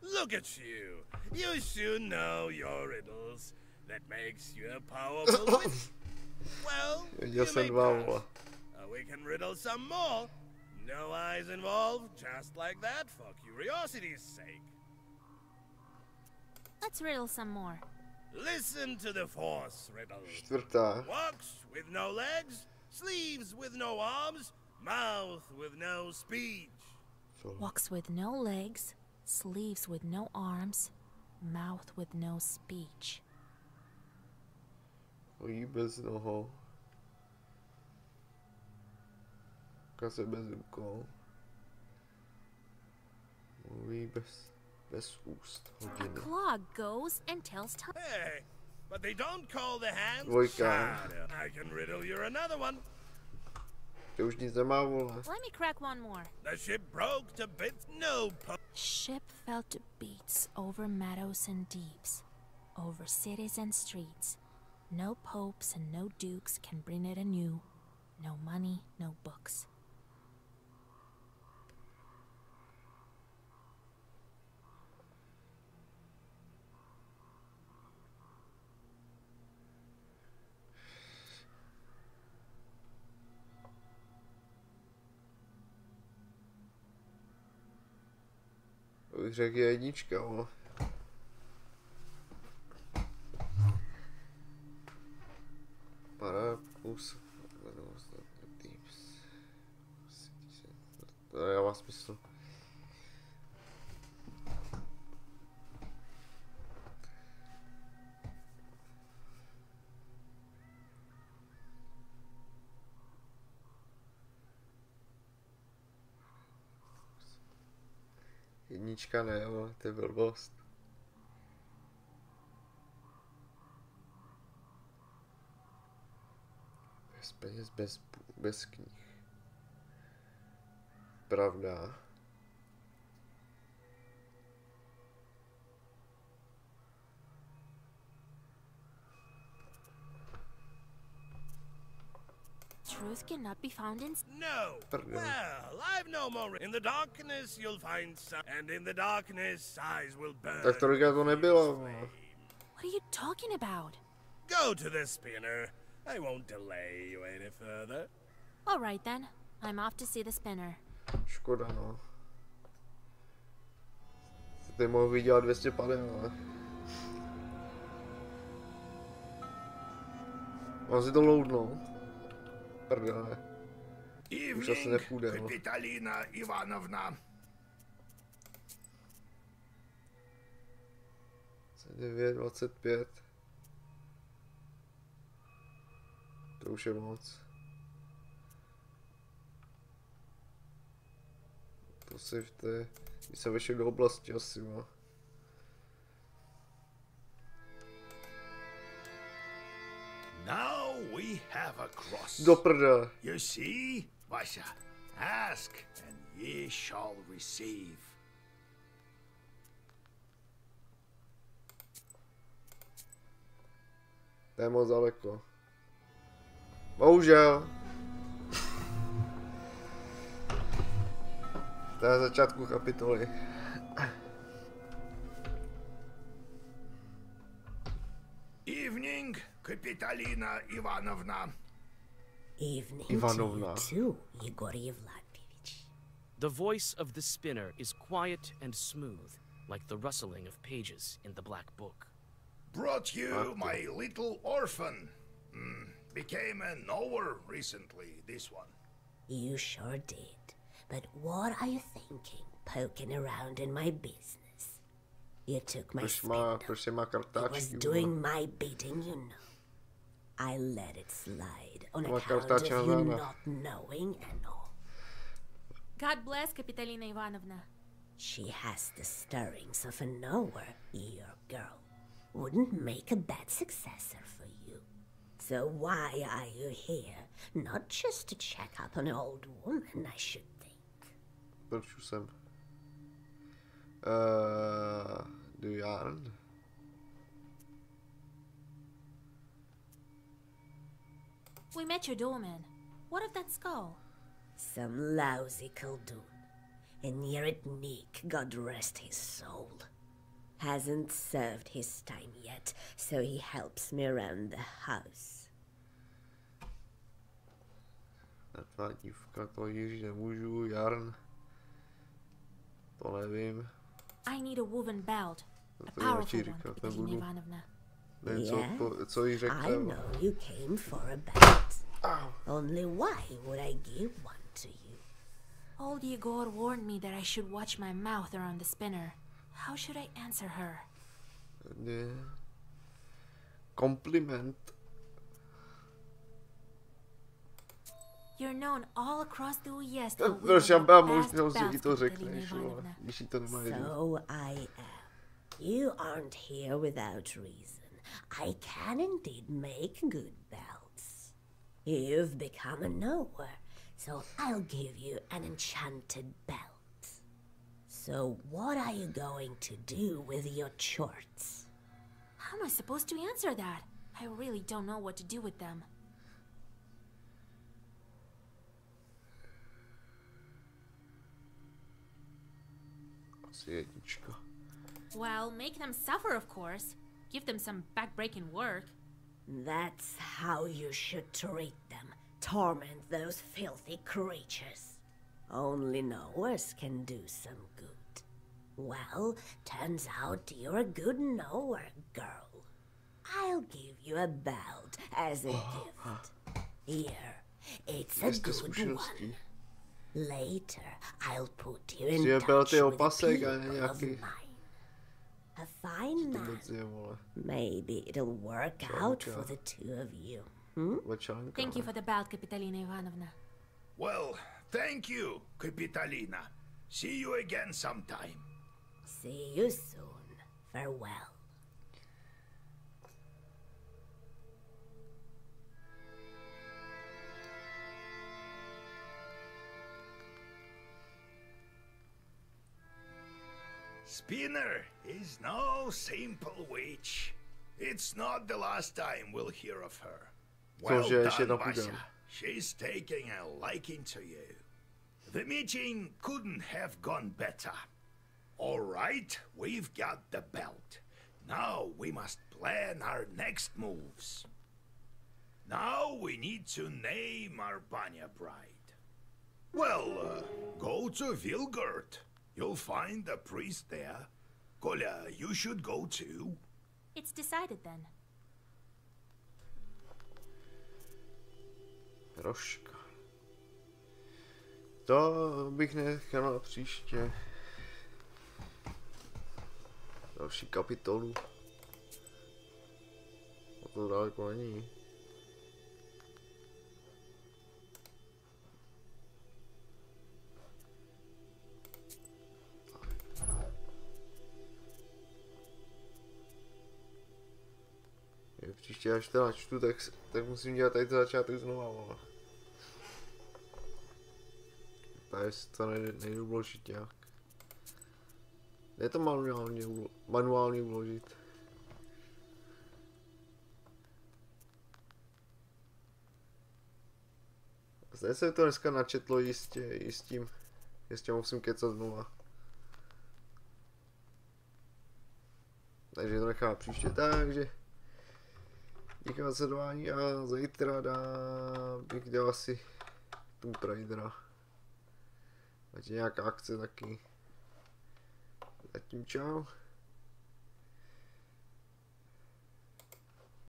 Look at you. You soon know your riddles. That makes you a powerful witch. Well, you may pass. We can riddle some more. No eyes involved, just like that, for curiosity's sake. Let's riddle some more. Listen to the force riddle. Čtvrtá. Walks with no legs, sleeves with no arms, mouth with no speech. Walks with no legs, sleeves with no arms, mouth with no speech. Chodí bez nohou. Kaze bez rukou. Mluví bez úst. A clog goes and tells time. Hey, but they don't call the hands Dvojka. shadow. I can riddle you another one. To už nic nemá, vole. Let me crack one more. The ship broke to bits, no Ship fell to bits over meadows and deeps, over cities and streets. No popes and no dukes can bring it anew. No money, no books. Bych řekl jednička, vole. Parapus. To dává smysl. Jednička ne, jo, to je blbost. Bez peněz, bez knih. Pravda. Truth cannot be found in... No! Well, I've no more... In the darkness you'll find some... And in the darkness eyes will burn... Tak to to nebylo. What are you talking about? Go to the spinner. I won't delay you any further. All right then. I'm off to see the spinner. Škoda, no. Ty mohl vydělat 250, ale... Mám si to loadnout. Prdele. Už asi nepůjde, no. Kapitalina Ivanovna. 9, 25. To už je moc. To si v té... Když jsem vešel do oblasti asi, no. Now we have a cross. Do prdele. You see, Vasha? Ask, and ye shall receive. To je moc daleko. Bohužel. To je začátku kapitoly. Evening, Kapitalina Ivanovna. Evening Ivanovna. to you too, Yegor Yevlakovich. The voice of the spinner is quiet and smooth, like the rustling of pages in the Black Book. Brought you my little orphan. Became a knower recently, this one. You sure did. But what are you thinking, poking around in my business? You took my spindle. It was doing my bidding, you know. I let it slide on account of you not knowing and all. God bless, Kapitalina Ivanovna. She has the stirrings of a knower, your girl. Wouldn't make a bad successor for you. So why are you here? Not just to check up on an old woman, I should think. Proč jsem? Do yarn? We met your doorman. What of that skull? Some lousy Khaldun. And Nerik, God rest his soul. Hasn't served his time yet, so he helps me around the house. Tvá dívka, to Jiří nemůžu, Jarn. To nevím. I need a woven belt. A powerful one, Katerina Ivanovna. Co jí řekl? I know you came for a belt. Only why would I give one to you? Old Yegor warned me that I should watch my mouth around the spinner. How should I answer her? Compliment. You're known all across the Uyezd. Proč já mám možnost, že ti to řekneš, když jí to nemá jedno. So I am. You aren't here without reason. I can indeed make good belts. You've become a knower, so I'll give you an enchanted belt. So what are you going to do with your shorts? How am I supposed to answer that? I really don't know what to do with them. Well, make them suffer, of course. Give them some back-breaking work. That's how you should treat them. Torment those filthy creatures. Only knowers can do some good. Well, turns out you're a good knower, girl. I'll give you a belt as a gift. Here, it's a good one. Later, I'll put you in touch with people of mine. A fine man. Maybe it'll work out for the two of you. Thank you for the belt, Kapitalina Ivanovna. Well, thank you, Kapitalina. See you again sometime. See you soon. Farewell. Spinner is no simple witch. It's not the last time we'll hear of her. Well done, Vasya. She's taking a liking to you. The meeting couldn't have gone better. All right, we've got the belt. Now we must plan our next moves. Now we need to name our Banya bride. Well, go to Vilgurt. You'll find a priest there. Kolya, you should go too. It's decided then. Troška. To bych nechal na příště. Další kapitolu. A to daleko není. Příště až to načtu, tak musím dělat tady to začátek znova. Tady si to nejde uložit nějak. Je to manuálně uložit. Zde se to dneska načetlo jistě musím kecat znova. Takže to nechám příště, takže díky za sledování a zítra bych dal asi tu Pridera. Ať je nějaká akce taky. Zatím čau.